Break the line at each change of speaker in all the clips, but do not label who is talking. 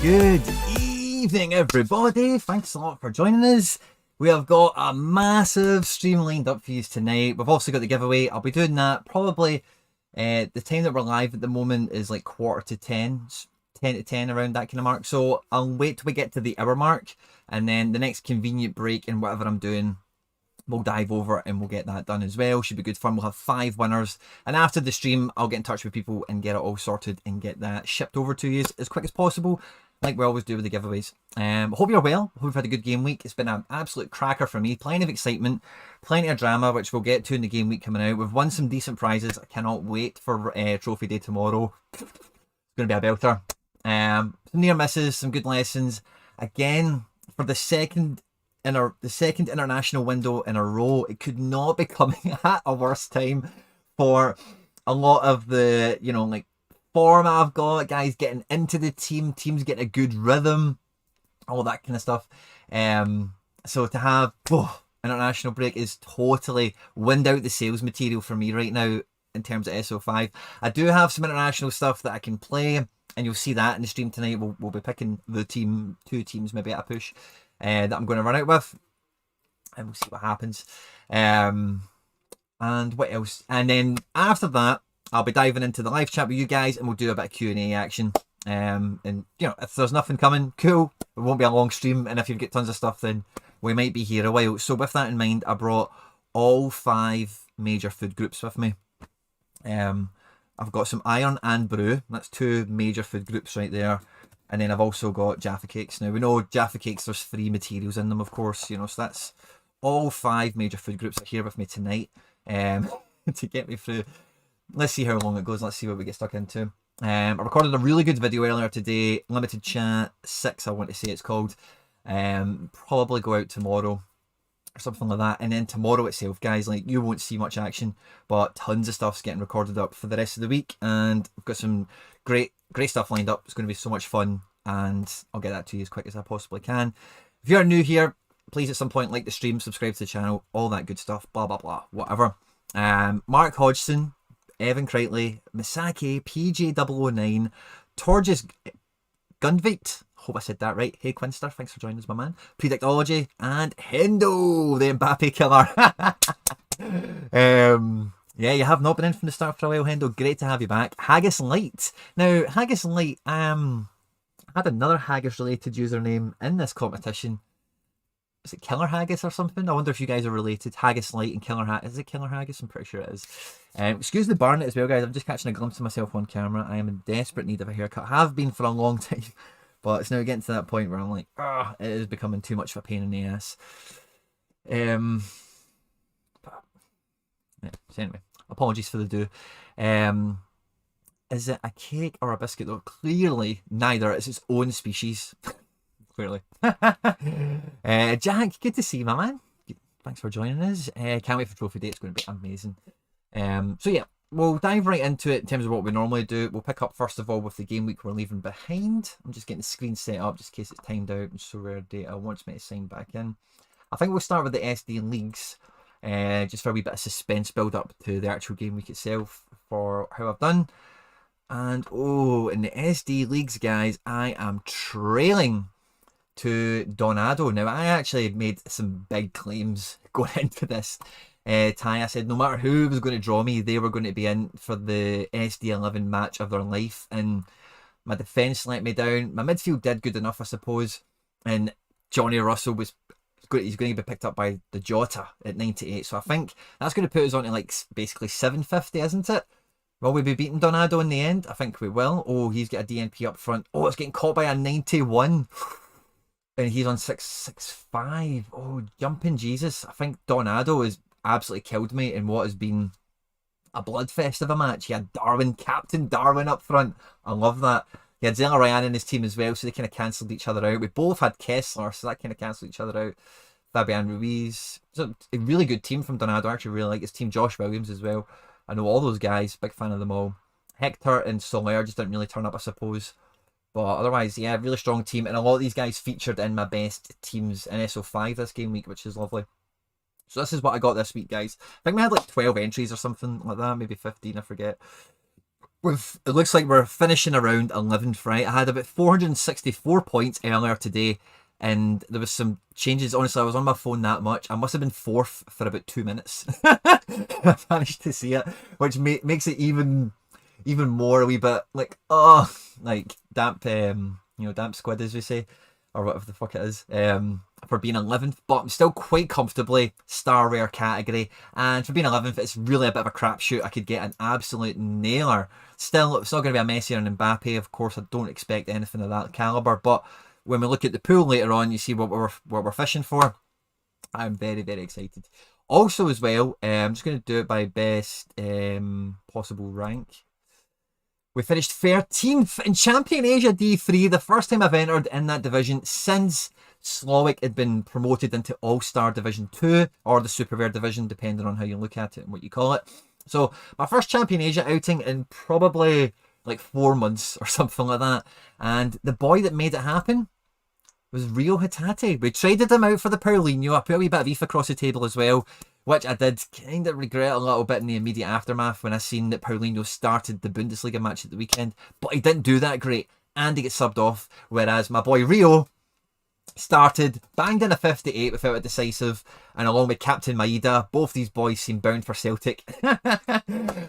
Good evening, everybody. Thanks a lot for joining us. We have got a massive stream lined up for you tonight. We've also got the giveaway. I'll be doing that probably the time that we're live at the moment is like 10:15, 10 to 10 around that kind of mark. So I'll wait till we get to the hour mark, and then the next convenient break in whatever I'm doing, we'll dive over and we'll get that done as well. Should be good fun. We'll have 5 winners, and after the stream I'll get in touch with people and get it all sorted and get that shipped over to you as quick as possible, like we always do with the giveaways. Hope you're well. Hope you've had a good game week. It's been an absolute cracker for me. Plenty of excitement, plenty of drama, which we'll get to in the game week coming out. We've won some decent prizes. I cannot wait for trophy day tomorrow. It's going to be a belter. Some near misses, some good lessons. Again, for the second international window in a row, it could not be coming at a worse time for a lot of the, like form I've got, guys getting into the teams getting a good rhythm, all that kind of stuff. So to have international break is totally wind out the sales material for me right now in terms of SO5. I do have some international stuff that I can play, and you'll see that in the stream tonight. We'll be picking the 2 teams maybe at a push that I'm going to run out with, and we'll see what happens. And what else? And then after that, I'll be diving into the live chat with you guys, and we'll do a bit of Q&A action. And if there's nothing coming, cool, it won't be a long stream. And if you've got tons of stuff, then we might be here a while. So with that in mind, I brought all 5 major food groups with me. I've got some iron and brew. That's 2 major food groups right there. And then I've also got Jaffa Cakes. Now, we know Jaffa Cakes, there's 3 materials in them, of course, so that's all 5 major food groups are here with me tonight to get me through. Let's see how long it goes. Let's see what we get stuck into. I recorded a really good video earlier today, Limited Chat 6, I want to say it's called. Probably go out tomorrow or something like that. And then tomorrow itself, guys, like, you won't see much action, but tons of stuff's getting recorded up for the rest of the week, and we've got some great stuff lined up. It's going to be so much fun, and I'll get that to you as quick as I possibly can. If you're new here, please at some point like the stream, subscribe to the channel, all that good stuff, blah blah blah, whatever. Mark Hodgson, Evan Crightley, Misaki, PJ009, Torges Gundveit, hope I said that right. Hey Quinster, thanks for joining us, my man. Predictology, and Hendo, the Mbappe killer. Yeah, you have not been in from the start for a while, Hendo. Great to have you back. Haggis Light. Now, Haggis Light, had another Haggis related username in this competition. Is it Killer Haggis or something? I wonder if you guys are related. Haggis Light and Killer Haggis. Is it Killer Haggis? I'm pretty sure it is. Excuse the barnet as well, guys. I'm just catching a glimpse of myself on camera. I am in desperate need of a haircut. Have been for a long time, but it's now getting to that point where I'm like, it is becoming too much of a pain in the ass. So anyway, apologies for the do. Is it a cake or a biscuit though? Clearly neither. It's its own species. Clearly. Jack, good to see you, my man. Thanks for joining us. Can't wait for trophy day. It's going to be amazing. So yeah, we'll dive right into it in terms of what we normally do. We'll pick up first of all with the game week we're leaving behind. I'm just getting the screen set up just in case it's timed out and Sorare data wants me to sign back in. I think we'll start with the SD leagues, just for a wee bit of suspense build up to the actual game week itself for how I've done. And in the SD leagues, guys, I am trailing to Donado. Now, I actually made some big claims going into this. I said no matter who was going to draw me, they were going to be in for the SD11 match of their life, and my defence let me down. My midfield did good enough, I suppose, and Johnny Russell he's going to be picked up by the Jota at 98, so I think that's going to put us on to like basically 750, isn't it? Will we be beating Donado in the end? I think we will. Oh, he's got a DNP up front. Oh, it's getting caught by a 91. And he's on 665. Oh, jumping Jesus. I think Donado has absolutely killed me in what has been a bloodfest of a match. He had Captain Darwin up front. I love that. He had Zella Ryan in his team as well, so they kind of cancelled each other out. We both had Kessler, so that kind of cancelled each other out. Fabian Ruiz. So a really good team from Donado. I actually really like his team. Josh Williams as well. I know all those guys. Big fan of them all. Hector and Solaire just didn't really turn up, I suppose. But otherwise, yeah, really strong team. And a lot of these guys featured in my best teams in SO5 this game week, which is lovely. So this is what I got this week, guys. I think we had like 12 entries or something like that. Maybe 15, I forget. it looks like we're finishing around 11th, right? I had about 464 points earlier today, and there was some changes. Honestly, I was on my phone that much. I must have been 4th for about 2 minutes. I managed to see it, which makes it even more a wee bit like, oh, like damp, damp squid, as we say, or whatever the fuck it is, for being 11th, but I'm still quite comfortably star rare category, and for being 11th, it's really a bit of a crapshoot. I could get an absolute nailer. Still, it's not going to be a Messi or an Mbappe, of course. I don't expect anything of that caliber, but when we look at the pool later on, you see what we're fishing for. I'm very, very excited. Also, as well, I'm just going to do it by best possible rank. We finished 13th in Champion Asia D3, the first time I've entered in that division since Slowick had been promoted into All-Star Division 2, or the Super Rare Division, depending on how you look at it and what you call it. So, my first Champion Asia outing in probably like 4 months or something like that. And the boy that made it happen was Rio Hatate. We traded him out for the Paulinho. I put a wee bit of ETH across the table as well, which I did kind of regret a little bit in the immediate aftermath when I seen that Paulinho started the Bundesliga match at the weekend. But he didn't do that great, and he gets subbed off, whereas my boy Rio started, banged in a 58 without a decisive, and along with Captain Maeda, both these boys seem bound for Celtic.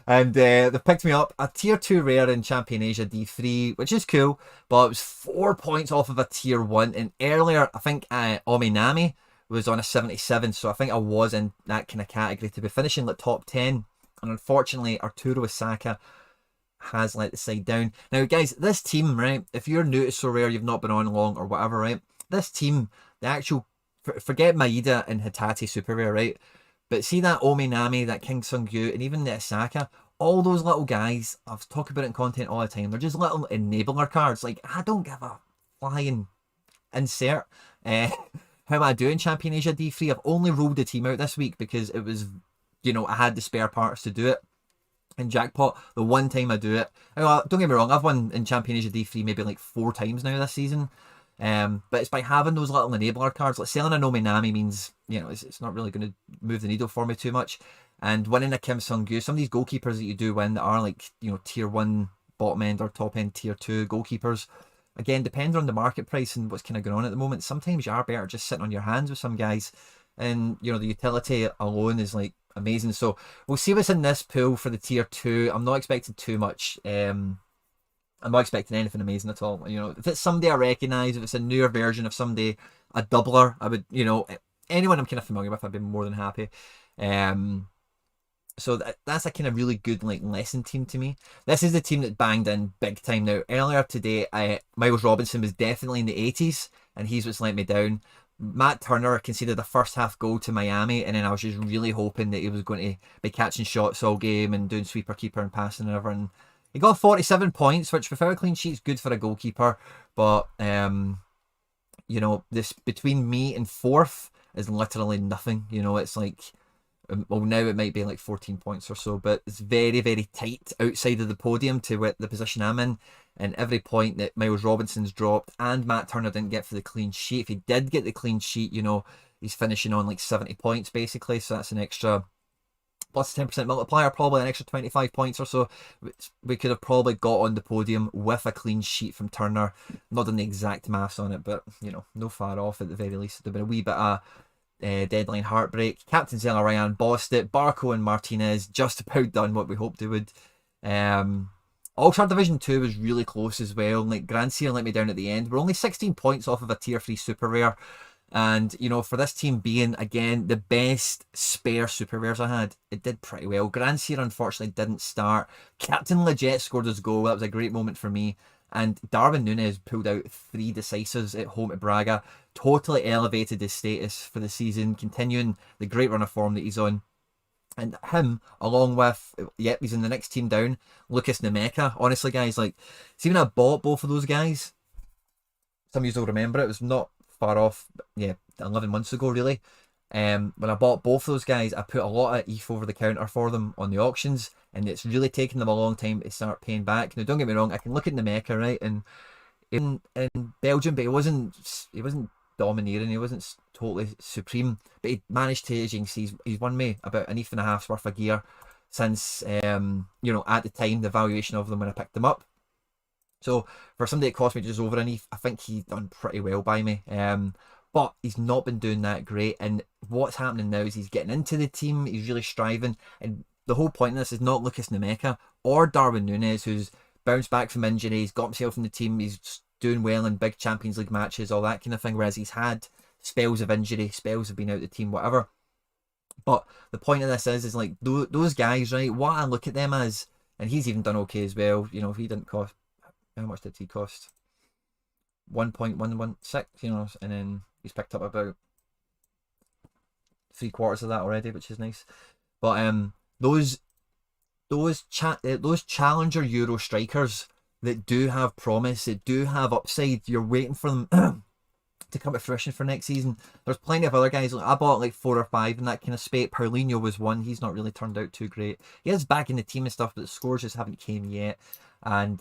And they picked me up a tier 2 rare in Champion Asia D3, which is cool, but it was 4 points off of a tier 1. And earlier, I think Ominami was on a 77, so I think I was in that kind of category to be finishing like top 10. And unfortunately, Arturo Osaka has let the side down. Now, guys, this team, right, if you're new to Sorare, you've not been on long or whatever, right, this team, the actual, forget Maeda and Hatate Super Rare, right? But see that Ominami, that King Sung-Yu, and even the Osaka, all those little guys, I've talked about it in content all the time, they're just little enabler cards. Like, I don't give a flying insert how I do in Champion Asia D3. I've only rolled the team out this week because it was, I had the spare parts to do it. In Jackpot, the one time I do it, don't get me wrong, I've won in Champion Asia D3 maybe like 4 times now this season. But it's by having those little enabler cards. Like selling a Nominami means, it's not really going to move the needle for me too much. And winning a Kim Sung-Gyu, some of these goalkeepers that you do win that are like, tier 1 bottom end or top end tier 2 goalkeepers, again, depending on the market price and what's kind of going on at the moment, sometimes you are better just sitting on your hands with some guys. And, the utility alone is like amazing. So we'll see what's in this pool for the tier 2. I'm not expecting too much. I'm not expecting anything amazing at all. If it's somebody I recognise, if it's a newer version of somebody, a doubler, I would, anyone I'm kind of familiar with, I'd be more than happy. So that's a kind of really good like lesson team to me. This is the team that banged in big time. Now, earlier today, Miles Robinson was definitely in the 80s, and he's what's let me down. Matt Turner conceded a first half goal to Miami, and then I was just really hoping that he was going to be catching shots all game and doing sweeper, keeper, and passing and everything. He got 47 points, which without a clean sheet is good for a goalkeeper. But, this between me and 4th is literally nothing. It's like, well, now it might be like 14 points or so, but it's very, very tight outside of the podium to the position I'm in. And every point that Miles Robinson's dropped and Matt Turner didn't get for the clean sheet, if he did get the clean sheet, he's finishing on like 70 points basically. So that's an extra plus 10% multiplier, probably an extra 25 points or so. We could have probably got on the podium with a clean sheet from Turner. Not done the exact maths on it, but, no far off at the very least. It'd have been a wee bit of deadline heartbreak. Captain Zella Ryan bossed it. Barco and Martinez just about done what we hoped they would. All-Star Division 2 was really close as well. Like, Grand Seer let me down at the end. We're only 16 points off of a tier 3 super rare. And, for this team being, again, the best spare super rares I had, it did pretty well. Grand Seer, unfortunately, didn't start. Captain Legit scored his goal. That was a great moment for me. And Darwin Núñez pulled out 3 decisives at home to Braga. Totally elevated his status for the season, continuing the great run of form that he's on. And him, along with, he's in the next team down, Lucas Nemeka. Honestly, guys, like, see when I bought both of those guys, some of you will remember it was not far off, 11 months ago, really. When I bought both those guys, I put a lot of ETH over the counter for them on the auctions, and it's really taken them a long time to start paying back. Now, don't get me wrong, I can look at Nemeka, right, and in Belgium, but he wasn't domineering, he wasn't totally supreme, but he managed to, as you can see, he's won me about an ETH and a half's worth of gear. since, you know, at the time, the valuation of them when I picked them up. So for somebody that cost me just over an ETH, I think he's done pretty well by me. But he's not been doing that great. And what's happening now is he's getting into the team. He's really striving. And the whole point of this is not Lucas Nemeka or Darwin Núñez, who's bounced back from injury. He's got himself in the team. He's doing well in big Champions League matches, all that kind of thing. Whereas he's had spells of injury, spells of being out of the team, whatever. But the point of this is like those guys, right? What I look at them as, and he's even done okay as well. You know, if he didn't cost, how much did he cost? 1.116, you know, and then he's picked up about 3/4 of that already, which is nice. But those challenger Euro strikers that do have promise, that do have upside, you're waiting for them to come to fruition for next season. There's plenty of other guys. Like, I bought like 4 or 5 in that kind of spate. Paulinho was one. He's not really turned out too great. He is back in the team and stuff, but the scores just haven't came yet. And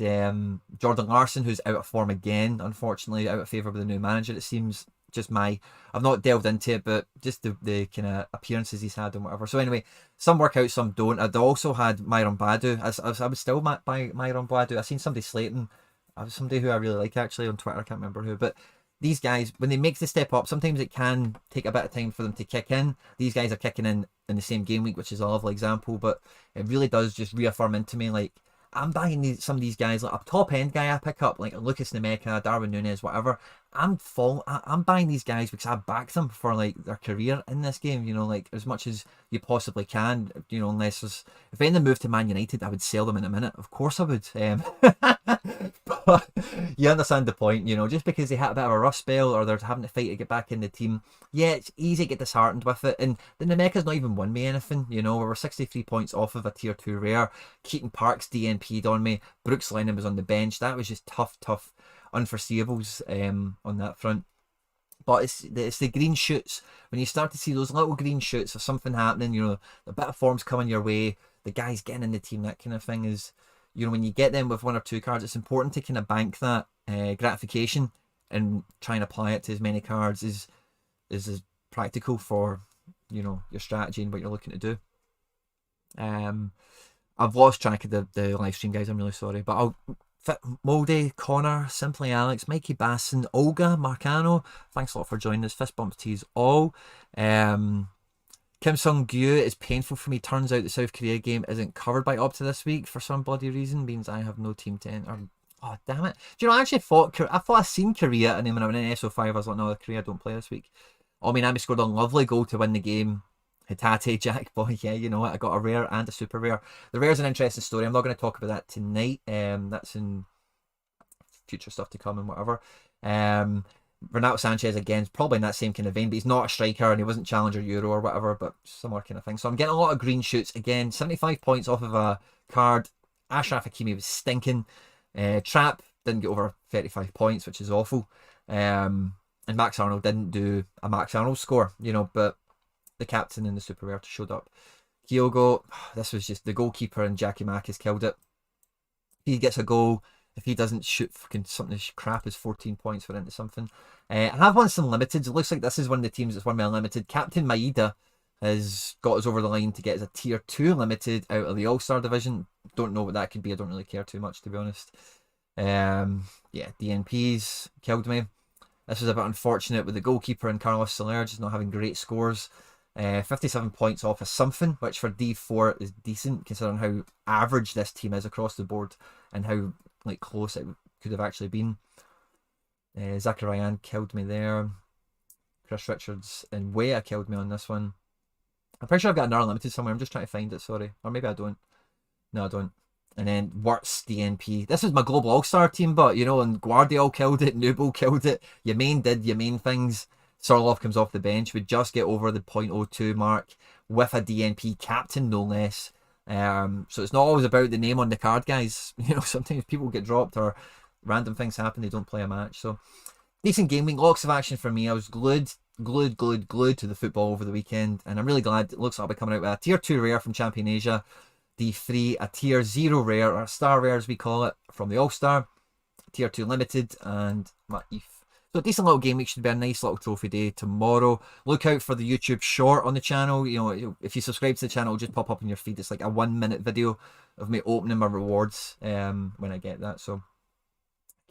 Jordan Larson, who's out of form again, unfortunately, out of favour with the new manager, it seems. Just I've not delved into it, but just the kind of appearances he's had and whatever. So anyway, some work out, some don't. I'd also had Myron Badu. I would still buy Myron Badu. I've seen somebody slating. I was somebody who I really like actually on Twitter. I can't remember who, but these guys, when they make the step up, sometimes it can take a bit of time for them to kick in. These guys are kicking in the same game week, which is a lovely example, but it really does just reaffirm into me, like, I'm buying some of these guys, like a top end guy I pick up, like Lucas Nemeka, Darwin Núñez, whatever. I'm buying these guys because I back them for like their career in this game, you know, like as much as you possibly can, you know, unless there's, if any of them move to Man United, I would sell them in a minute. Of course I would. But you understand the point, you know, just because they had a bit of a rough spell or they're having to fight to get back in the team, yeah, it's easy to get disheartened with it. And the Nemeka's not even won me anything, you know, we were 63 points off of a tier 2 rare. Keaton Parks DNP'd on me. Brooks Lennon was on the bench. That was just tough unforeseeables on that front. But it's the green shoots. When you start to see those little green shoots of something happening, you know, a bit of form's coming your way, the guys getting in the team, that kind of thing is, you know, when you get them with 1 or 2 cards, it's important to kind of bank that gratification and try and apply it to as many cards as practical for, you know, your strategy and what you're looking to do. I've lost track of the live stream, guys. I'm really sorry, but I'll fit Moldy, Connor, Simply Alex, Mikey Basson, Olga, Marcano. Thanks a lot for joining us. Fist bump to you all. Kim Sung Gyu, is painful for me. Turns out the South Korea game isn't covered by Opta this week for some bloody reason. Means I have no team to enter. Oh, damn it. Do you know, I actually thought I seen Korea, and then when I went in SO5, I was like, no, Korea don't play this week. I mean, I scored a lovely goal to win the game. Hitate, Jack Boy, yeah, you know what, I got a rare and a super rare. The rare's an interesting story. I'm not going to talk about that tonight. That's in future stuff to come and whatever. Renato Sanchez, again, probably in that same kind of vein, but he's not a striker and he wasn't Challenger Euro or whatever, but similar kind of thing. So I'm getting a lot of green shoots. Again, 75 points off of a card. Ashraf Hakimi was stinking. Trap didn't get over 35 points, which is awful. And Max Arnold didn't do a Max Arnold score, you know, but the captain and the super rare showed up. Kyogo, this was just the goalkeeper, and Jackie Mack has killed it. He gets a goal. If he doesn't shoot fucking something as crap as 14 points, we're into something. I have won some limiteds. It looks like this is one of the teams that's won me a limited. Captain Maeda has got us over the line to get us a tier 2 limited out of the All-Star division. Don't know what that could be. I don't really care too much, to be honest. Yeah, DNPs killed me. This was a bit unfortunate with the goalkeeper and Carlos Soler just not having great scores. 57 points off of something, which for D4 is decent considering how average this team is across the board and how like close it could have actually been. Zacharian killed me there. Chris Richards and Wea killed me on this one. I'm pretty sure I've got another limited somewhere. I'm just trying to find it, sorry. Or maybe I don't. No, I don't. And then Wirtz DNP. This was my global all-star team, but you know, and Guardiola killed it, Nubo killed it. Yemain did Yemain things. Sorloff comes off the bench. We just get over the 0.02 mark with a DNP captain, no less. So it's not always about the name on the card, guys. You know, sometimes people get dropped or random things happen. They don't play a match. So decent game week, lots of action for me. I was glued to the football over the weekend, and I'm really glad it looks like I'll be coming out with a tier 2 rare from Champion Asia, D3, a tier 0 rare, or a star rare as we call it, from the All-Star, tier 2 limited, and my ETH. So a decent little game week, should be a nice little trophy day tomorrow. Look out for the YouTube short on the channel. You know, if you subscribe to the channel, it'll just pop up in your feed. It's like a 1 minute video of me opening my rewards when I get that. So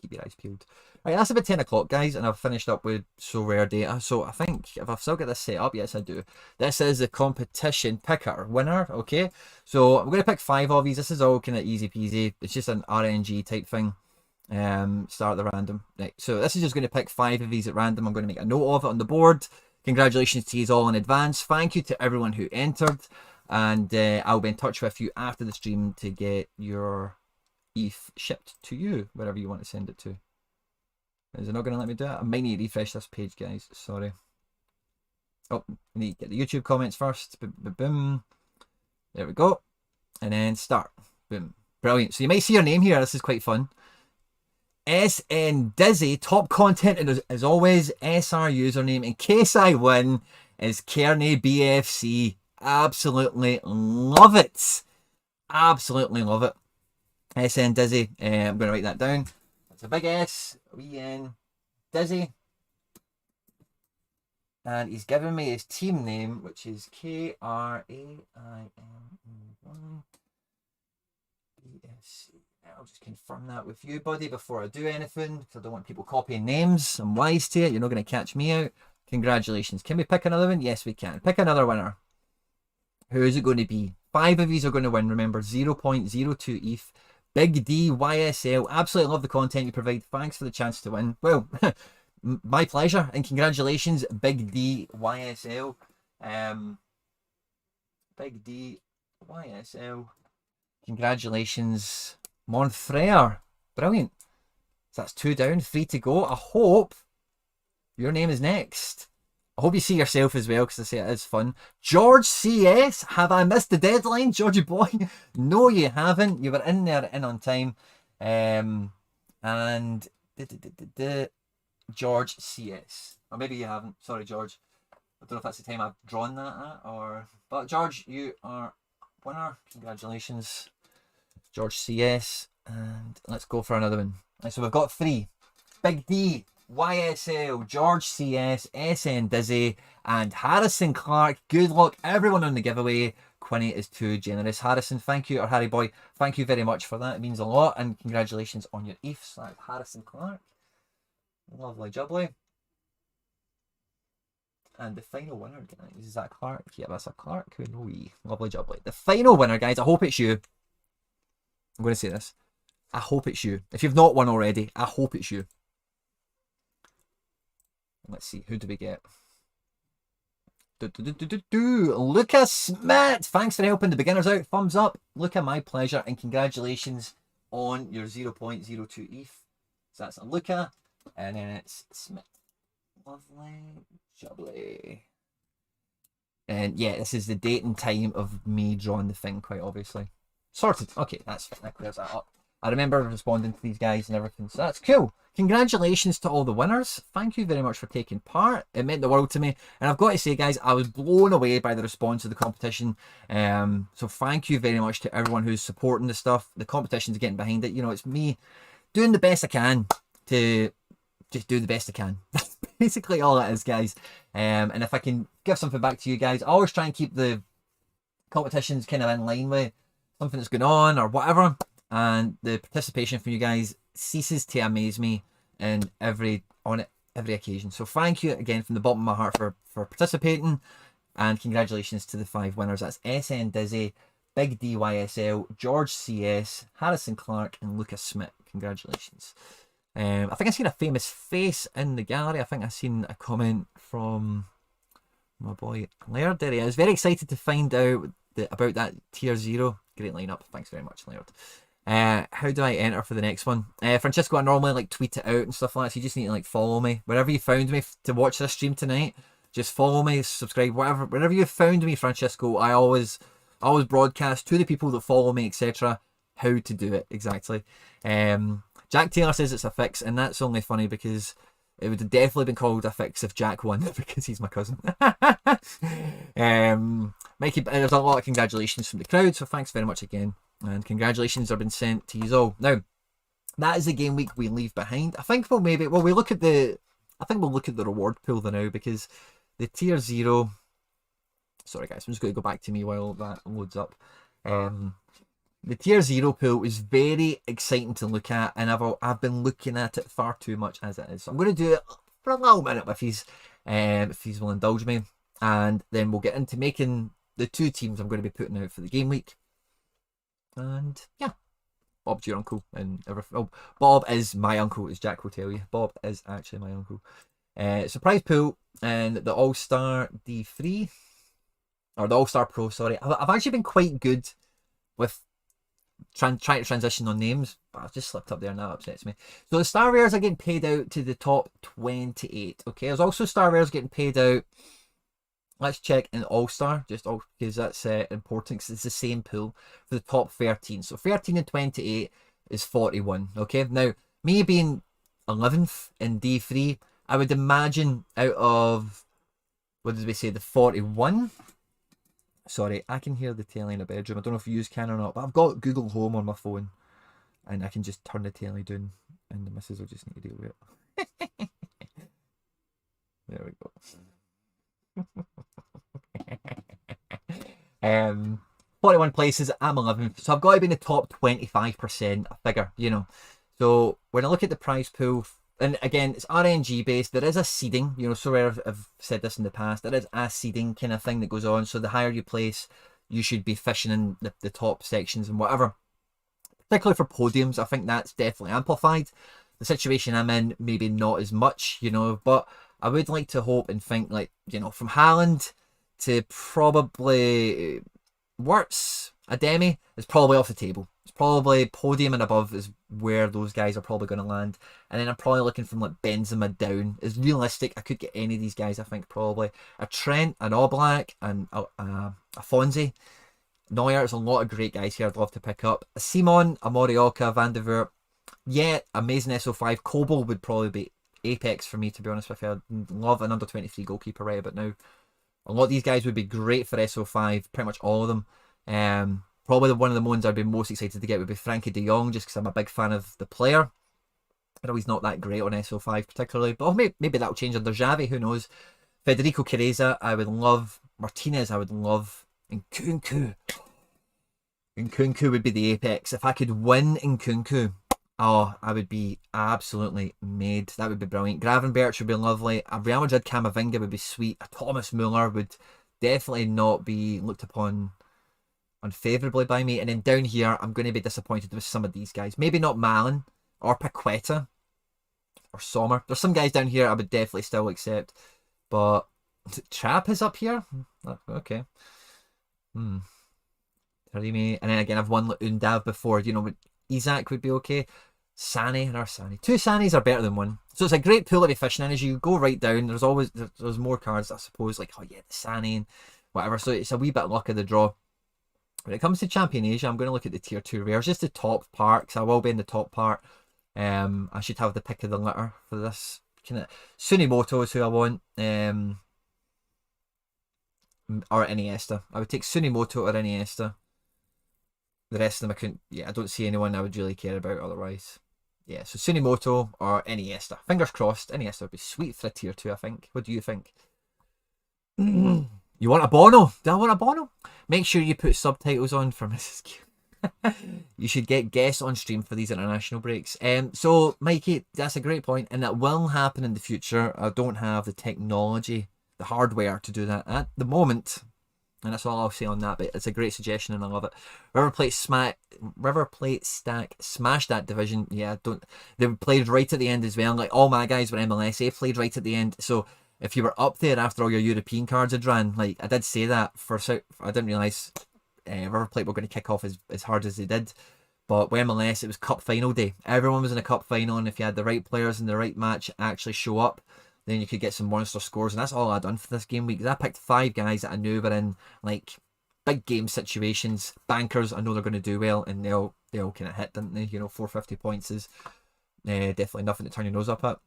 keep your eyes peeled. Right, that's about 10 o'clock, guys, and I've finished up with Sorare data. So I think if I've still got this set up, yes, I do. This is the competition picker winner, okay? So I'm going to pick 5 of these. This is all kind of easy peasy. It's just an RNG type thing. Start the random. Right, so this is just going to pick 5 of these at random. I'm going to make a note of it on the board. Congratulations to you all in advance. Thank you to everyone who entered, and I'll be in touch with you after the stream to get your ETH shipped to you, wherever you want to send it to. Is it not going to let me do it? I might need to refresh this page, guys. Sorry. Oh, I need to get the YouTube comments first. Boom. There we go. And then start. Boom. Brilliant. So you might see your name here. This is quite fun. SN Dizzy, top content, and as always, SR username in case I win is Kearney BFC. Absolutely love it. Absolutely love it. SN Dizzy. I'm going to write that down. It's a big S, a wee N, Dizzy. And he's given me his team name, which is KRAIMY BFC. I'll just confirm that with you, buddy, before I do anything, because I don't want people copying names. I'm wise to it. You're not going to catch me out. Congratulations. Can we pick another one? Yes, we can. Pick another winner. Who is it going to be? 5 of these are going to win. Remember, 0.02 ETH. Big D YSL. Absolutely love the content you provide. Thanks for the chance to win. Well, my pleasure. And congratulations, Big D YSL. Big D YSL. Congratulations, Monfrere. Brilliant. So that's 2 down, 3 to go. I hope your name is next. I hope you see yourself as well, because I say it is fun. George CS, have I missed the deadline, Georgie boy? No, you haven't. You were in there, in on time. And George CS. Or maybe you haven't. Sorry, George. I don't know if that's the time I've drawn that at, or... But George, you are winner. Congratulations, George CS. And let's go for another one. Right, so we've got 3. Big D, YSL, George CS, SN Dizzy, and Harrison Clark. Good luck, everyone, on the giveaway. Quinny is too generous. Harrison, thank you, or Harry Boy, thank you very much for that. It means a lot, and congratulations on your ETH. That's Harrison Clark. Lovely jubbly. And the final winner, guys, is that Clark? Yeah, that's a Clark. Lovely jubbly. The final winner, guys, I hope it's you. I'm going to say this. I hope it's you. If you've not won already, I hope it's you. Let's see, who do we get? Luca Smith. Thanks for helping the beginners out. Thumbs up. Luca, my pleasure. And congratulations on your 0.02 ETH. So that's a Luca. And then it's Smith. Lovely. Jubbly. And yeah, this is the date and time of me drawing the thing, quite obviously. Sorted. Okay, that's fine. That clears that up. I remember responding to these guys and everything, so that's cool. Congratulations to all the winners. Thank you very much for taking part. It meant the world to me. And I've got to say, guys, I was blown away by the response of the competition. So thank you very much to everyone who's supporting the stuff. The competition's getting behind it. You know, it's me doing the best I can to just do the best I can. That's basically all it is, guys. And if I can give something back to you guys, I always try and keep the competitions kind of in line with something that's going on or whatever. And the participation from you guys ceases to amaze me on every occasion. So thank you again from the bottom of my heart for participating, and congratulations to the 5 winners. That's SN Dizzy, Big DYSL, George CS, Harrison Clark, and Lucas Smith. Congratulations. I think I've seen a famous face in the gallery. I think I've seen a comment from my boy Laird. There he is. Very excited to find out about that tier 0. Great lineup. Thanks very much, Laird. How do I enter for the next one? Francisco, I normally like tweet it out and stuff like that, so you just need to like follow me wherever you found me to watch this stream tonight. Just follow me, subscribe, wherever you found me, Francisco. I always broadcast to the people that follow me, etc., how to do it exactly. Jack Taylor says it's a fix, and that's only funny because it would have definitely been called a fix if Jack won because he's my cousin. Mikey, there's a lot of congratulations from the crowd, so thanks very much again. And congratulations have been sent to you all. Now, that is the game week we leave behind. I think we look at the I think we'll look at the reward pool now, because the tier 0... Sorry guys, I'm just going to go back to me while that loads up. The tier 0 pool is very exciting to look at, and I've been looking at it far too much as it is. So I'm going to do it for a little minute if he's will indulge me, and then we'll get into making the 2 teams I'm going to be putting out for the game week. And yeah, Bob's your uncle, and everything. Oh, Bob is my uncle, as Jack will tell you. Bob is actually my uncle. Surprise pool and the All-Star D3, or the All-Star Pro, sorry. I've actually been quite good with trying to transition on names, but I've just slipped up there and that upsets me. So the Star Rares are getting paid out to the top 28. Okay, there's also Star Rares getting paid out. Let's check in All-Star, just because that's important, because it's the same pool for the top 13. So 13 and 28 is 41. Okay, now me being 11th in D3, I would imagine out of, what did we say, the 41? Sorry, I can hear the telly in the bedroom. I don't know if you can or not, but I've got Google Home on my phone, and I can just turn the telly down, and the missus will just need to deal with it. There we go. 41 places, I'm 11th, so I've got to be in the top 25%, I figure, you know. So when I look at the prize pool, and again, it's RNG based, there is a seeding, you know, Sorare have said this in the past, there is a seeding kind of thing that goes on, so the higher you place, you should be fishing in the top sections and whatever. Particularly for podiums, I think that's definitely amplified. The situation I'm in, maybe not as much, you know, but I would like to hope and think, like, you know, from Haaland to probably Wirtz, Ademi is probably off the table. It's probably podium and above is where those guys are probably going to land. And then I'm probably looking from like Benzema down. Is realistic. I could get any of these guys, I think, probably. A Trent, an Oblak, and a Fonzie. Neuer, there's a lot of great guys here I'd love to pick up. A Simon, a Morioka, Van der Voort. Yeah, amazing SO5. Kobel would probably be apex for me, to be honest with you. I'd love an under 23 goalkeeper right about now. A lot of these guys would be great for SO5, pretty much all of them. Probably one of the ones I'd be most excited to get would be Frankie de Jong, just because I'm a big fan of the player. I know he's not that great on SO5 particularly, but maybe that'll change under Xavi, who knows. Federico Chiesa, I would love. Martinez, I would love. And Nkunku. Nkunku would be the apex. If I could win Nkunku, oh, I would be absolutely made. That would be brilliant. Gravenberch would be lovely. A Real Madrid Camavinga would be sweet. A Thomas Muller would definitely not be looked upon unfavourably by me. And then down here, I'm going to be disappointed with some of these guys. Maybe not Malin or Paqueta or Sommer. There's some guys down here I would definitely still accept. But Trapp is up here? Okay. Tarimi. And then again, I've won Undav before. You know, Isaac would be okay. Sane or Sane. 2 Sanes are better than 1. So it's a great pool to be fishing in. As you go right down, there's more cards, I suppose, like, oh yeah, the Sane and whatever. So it's a wee bit luck of the draw. When it comes to Champion Asia, I'm going to look at the tier 2 rares, just the top part, because I will be in the top part. I should have the pick of the litter for this. Sunimoto is who I want. Or Iniesta. I would take Sunimoto or Iniesta. The rest of them I couldn't. Yeah, I don't see anyone I would really care about otherwise. Yeah, so Sunimoto or Iniesta. Fingers crossed. Iniesta would be sweet for a tier 2, I think. What do you think? You want a Bono? Do I want a Bono? Make sure you put subtitles on for Mrs. Q. You should get guests on stream for these international breaks. So, Mikey, that's a great point, and that will happen in the future. I don't have the technology, the hardware to do that at the moment. And that's all I'll say on that, but it's a great suggestion and I love it. River Plate Stack smashed that division. Yeah, they played right at the end as well. Like all my guys were MLS, they played right at the end. So if you were up there after all your European cards had ran, like I did say that I didn't realise River Plate were going to kick off as hard as they did. But with MLS, it was cup final day. Everyone was in a cup final, and if you had the right players in the right match actually show up, then you could get some monster scores, and that's all I'd done for this game week. I picked 5 guys that I knew were in like big game situations, bankers. I know they're going to do well, and they all kind of hit, didn't they? You know, 450 points is definitely nothing to turn your nose up at.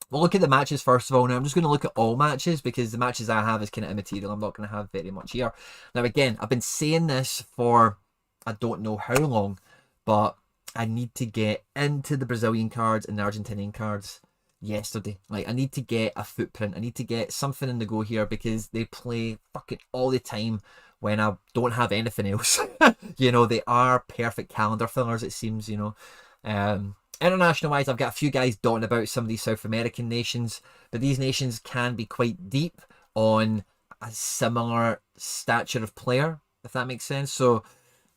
We'll look at the matches first of all. Now I'm just going to look at all matches because the matches I have is kind of immaterial. I'm not going to have very much here. Now again, I've been saying this for I don't know how long, but I need to get into the Brazilian cards and the Argentinian cards. yesterday. Like, I need to get a footprint. I need to get something in the go here because they play fucking all the time when I don't have anything else. You know, they are perfect calendar fillers, it seems, you know. International wise, I've got a few guys dotting about some of these South American nations, but these nations can be quite deep on a similar stature of player, if that makes sense. So,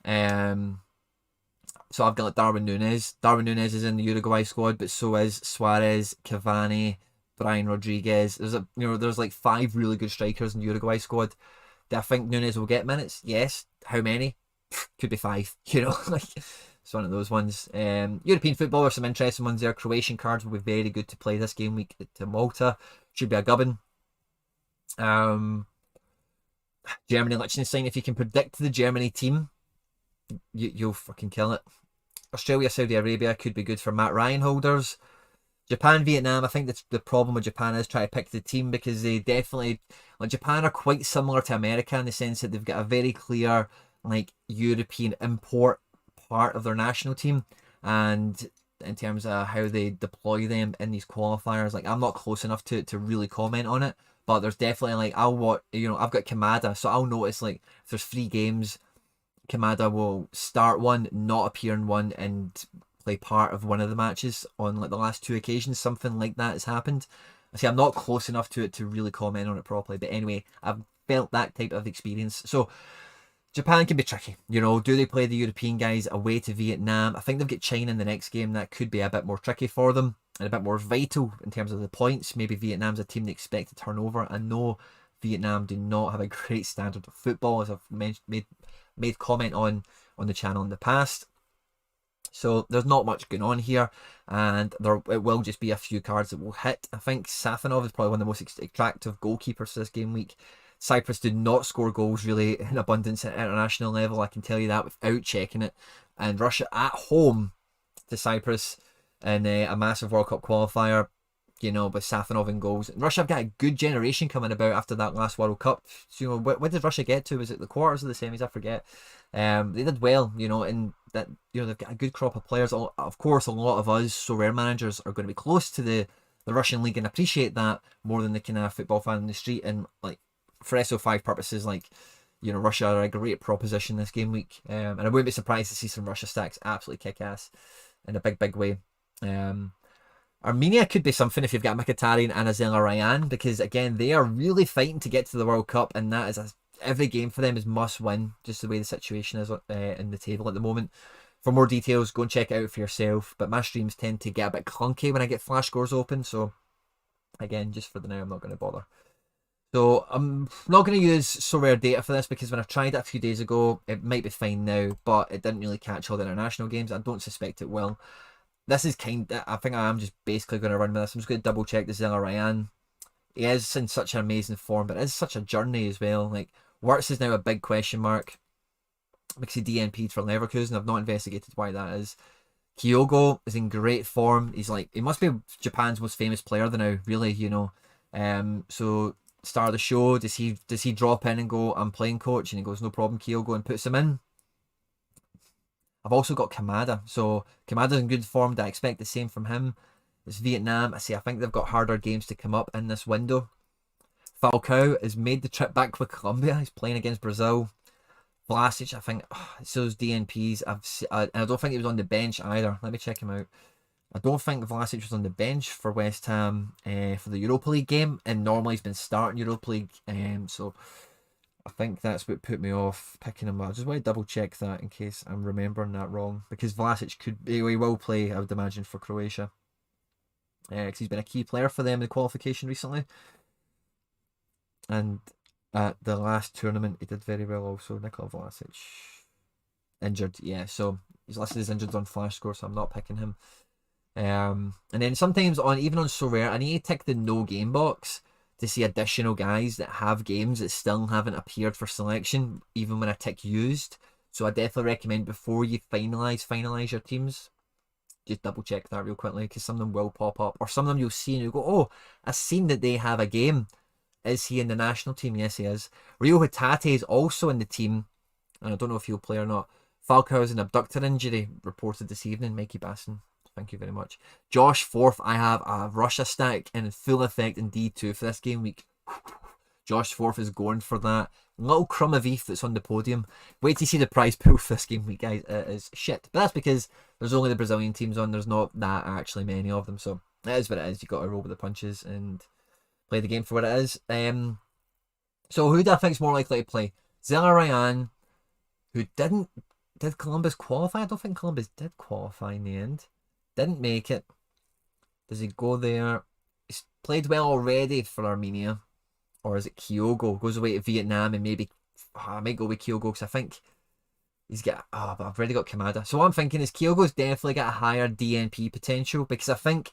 so I've got like Darwin Núñez. Darwin Núñez is in the Uruguay squad, but so is Suarez, Cavani, Brian Rodriguez. There's like 5 really good strikers in the Uruguay squad. Do I think Núñez will get minutes? Yes. How many? Could be 5. You know, like it's one of those ones. European football, there's some interesting ones there. Croatian cards will be very good to play this game week to Malta. Should be a gubbin. Germany, Liechtenstein. If you can predict the Germany team, you'll fucking kill it. Australia, Saudi Arabia could be good for Matt Ryan holders. Japan, Vietnam, I think that's the problem with Japan is trying to pick the team because they definitely, like, Japan are quite similar to America in the sense that they've got a very clear, like, European import part of their national team, and in terms of how they deploy them in these qualifiers, like, I'm not close enough to really comment on it, but there's definitely, like, I've got Kamada, so I'll notice, like, if there's 3 games, Kamada will start one, not appear in one, and play part of one of the matches on like the last 2 occasions. Something like that has happened. I see I'm not close enough to it to really comment on it properly, but anyway, I've felt that type of experience. So Japan can be tricky. You know, do they play the European guys away to Vietnam? I think they've got China in the next game. That could be a bit more tricky for them and a bit more vital in terms of the points. Maybe Vietnam's a team they expect to turn over. I know Vietnam do not have a great standard of football, as I've made comment on the channel in the past. So there's not much going on here, and it will just be a few cards that will hit. I think Safanov is probably one of the most attractive goalkeepers this game week. Cyprus do not score goals really in abundance at international level, I can tell you that without checking it. And Russia at home to Cyprus in a massive World Cup qualifier, you know, with Safanov in goals. And Russia have got a good generation coming about after that last World Cup. So, you know, what did Russia get to? Was it the quarters or the semis? I forget. They did well, you know, in that, you know, they've got a good crop of players. Of course, a lot of us Sorare managers are going to be close to the Russian league and appreciate that more than the kind of football fan in the street. And like for SO5 purposes, like, you know, Russia are a great proposition this game week. And I wouldn't be surprised to see some Russia stacks absolutely kick ass in a big way. Armenia could be something if you've got Mkhitaryan and Azela Ryan, because again, they are really fighting to get to the World Cup, and that is every game for them is must win, just the way the situation is in the table at the moment. For more details, go and check it out for yourself, but my streams tend to get a bit clunky when I get flash scores open, so again, just for the now, I'm not going to bother. So I'm not going to use Sorare data for this because when I tried it a few days ago, it might be fine now, but it didn't really catch all the international games. I don't suspect it will. This is I think I am just basically going to run with this. I'm just going to double check the Zella Ryan. He is in such an amazing form, but it is such a journey as well. Like, Wirtz is now a big question mark because he DNP'd for Leverkusen. I've not investigated why that is. Kyogo is in great form. He must be Japan's most famous player now, really, you know. So start of the show, does he drop in and go, I'm playing coach? And he goes, no problem, Kyogo, and puts him in. I've also got Kamada. So Kamada's in good form. I expect the same from him. It's Vietnam. I think they've got harder games to come up in this window. Falcao has made the trip back with Colombia. He's playing against Brazil. Vlasic, I think, it's those DNPs. I don't think he was on the bench either. Let me check him out. I don't think Vlasic was on the bench for West Ham for the Europa League game, and normally he's been starting Europa League. So I think that's what put me off picking him up. I just want to double check that in case I'm remembering that wrong, because Vlasic he will play, I would imagine, for Croatia. Because he's been a key player for them in the qualification recently. And at the last tournament, he did very well also. Nikola Vlasic. Injured, yeah. So he's listed as injured on Flash Score, so I'm not picking him. And then sometimes even on Sorare, I need to tick the no game box to see additional guys that have games that still haven't appeared for selection, even when I tick used. So I definitely recommend before you finalize your teams, just double check that real quickly, because some of them will pop up, or some of them you'll see and you'll go, oh, I've seen that they have a game. Is he in the national team? Yes, he is. Rio Hatate is also in the team, and I don't know if he'll play or not. Falcao has an abductor injury reported this evening, Mikey Basson. Thank you very much. Josh, fourth. I have a Russia stack in full effect in D2 for this game week. Josh, fourth is going for that. Little crumb of ETH that's on the podium. Wait to see the prize pool for this game week, guys. It is shit. But that's because there's only the Brazilian teams on. There's not that actually many of them. So it is what it is. You've got to roll with the punches and play the game for what it is. So who do I think is more likely to play? Zella Ryan, who did Columbus qualify? I don't think Columbus did qualify in the end. Didn't make it. Does he go there? He's played well already for Armenia. Or is it Kyogo? Goes away to Vietnam and maybe... I might go with Kyogo because I think he's got... but I've already got Kamada. So what I'm thinking is Kyogo's definitely got a higher DNP potential because I think,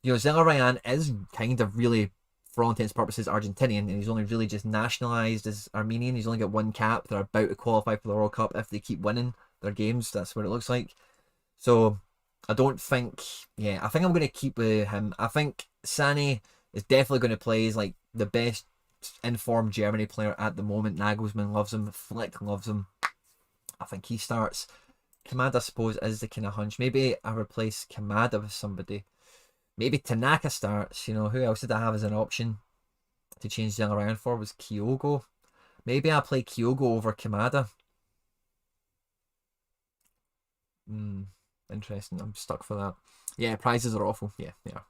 Zella Ryan is kind of really, for all intents and purposes, Argentinian, and he's only really just nationalised as Armenian. He's only got one cap. They're about to qualify for the World Cup if they keep winning their games. That's what it looks like. So I don't think... Yeah, I think I'm going to keep with him. I think Sané is definitely going to play. He's like the best informed Germany player at the moment. Nagelsmann loves him. Flick loves him. I think he starts. Kamada, I suppose, is the kind of hunch. Maybe I replace Kamada with somebody. Maybe Tanaka starts. Who else did I have as an option to change Zella around for? Was Kyogo. Maybe I play Kyogo over Kamada. Interesting. I'm stuck for that. Yeah, prizes are awful. Yeah, they are.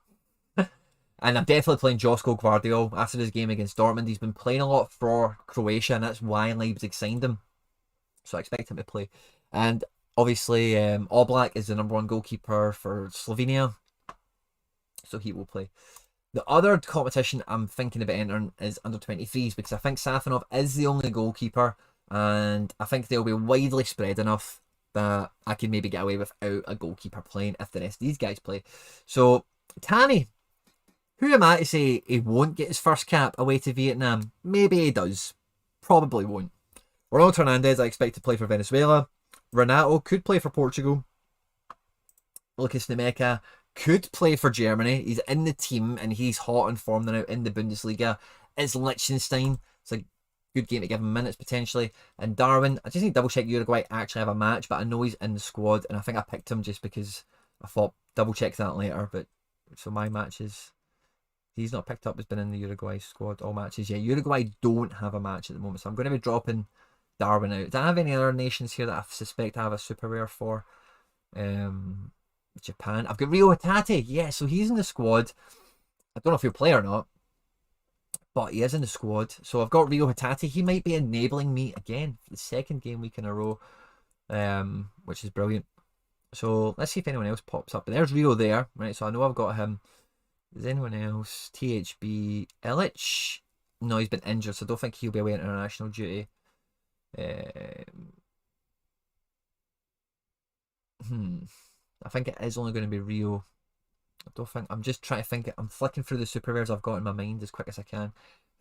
And I'm definitely playing Josko Gvardiol after this game against Dortmund. He's been playing a lot for Croatia, and that's why Leipzig signed him. So I expect him to play. And obviously, Oblak is the #1 goalkeeper for Slovenia. So he will play. The other competition I'm thinking about entering is under-23s because I think Safanov is the only goalkeeper. And I think they'll be widely spread enough that I can maybe get away without a goalkeeper playing if the rest of these guys play. So, Tani. Who am I to say he won't get his first cap away to Vietnam? Maybe he does. Probably won't. Ronald Hernandez, I expect to play for Venezuela. Renato could play for Portugal. Lucas Nemeka could play for Germany. He's in the team and he's hot on form now in the Bundesliga. It's Liechtenstein. It's a good game to give him minutes potentially. And Darwin, I just need to double check Uruguay actually have a match, but I know he's in the squad and I think I picked him just because I thought double check that later. But so my matches... He's not picked up, has been in the Uruguay squad all matches. Yeah, Uruguay don't have a match at the moment, so I'm going to be dropping Darwin out. Do I have any other nations here that I suspect I have a super rare for? Japan. I've got Rio Hatate. Yeah, so he's in the squad. I don't know if he'll play or not, but he is in the squad. So I've got Rio Hatate. He might be enabling me again for the second game week in a row, which is brilliant. So let's see if anyone else pops up. But there's Rio there, right? So I know I've got him. Is anyone else? THB Illich? No, he's been injured, so I don't think he'll be away on international duty. I think it is only going to be Rio. I don't think... I'm just trying to think... I'm flicking through the super rares I've got in my mind as quick as I can.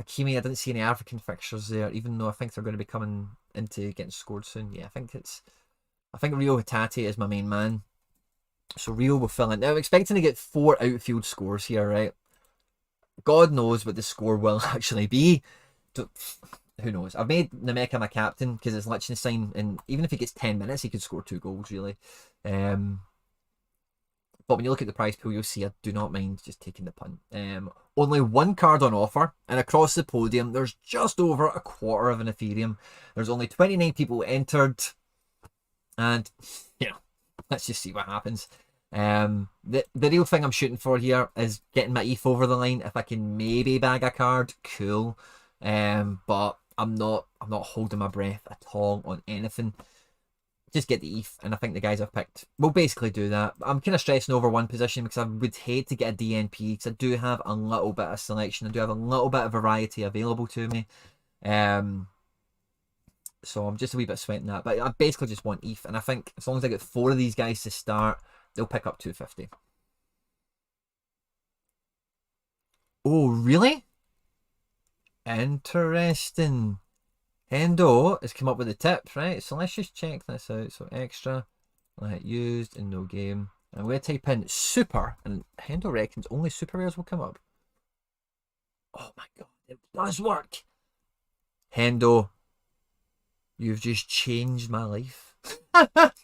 Hakimi, I didn't see any African fixtures there, even though I think they're going to be coming into getting scored soon. Yeah, I think Rio Hatate is my main man. So Rio will fill in. Now I'm expecting to get 4 outfield scores here, right? God knows what the score will actually be. Who knows? I've made Nemeka my captain because it's Liechtenstein, and even if he gets 10 minutes, he could score 2 goals, really. But when you look at the prize pool, you'll see I do not mind just taking the punt. Only 1 card on offer, and across the podium, there's just over a quarter of an Ethereum. There's only 29 people entered, and, let's just see what happens. The real thing I'm shooting for here is getting my ETH over the line. If I can maybe bag a card, cool. But I'm not holding my breath at all on anything. Just get the ETH, and I think the guys I've picked will basically do that. I'm kind of stressing over one position because I would hate to get a DNP because I do have a little bit of selection. I do have a little bit of variety available to me. So I'm just a wee bit sweating that. But I basically just want ETH. And I think as long as I get 4 of these guys to start, they'll pick up 250. Oh, really? Interesting. Hendo has come up with the tip, right? So let's just check this out. So extra, used in no game. I'm going to type in super, and Hendo reckons only super rares will come up. Oh my god, it does work. Hendo, you've just changed my life.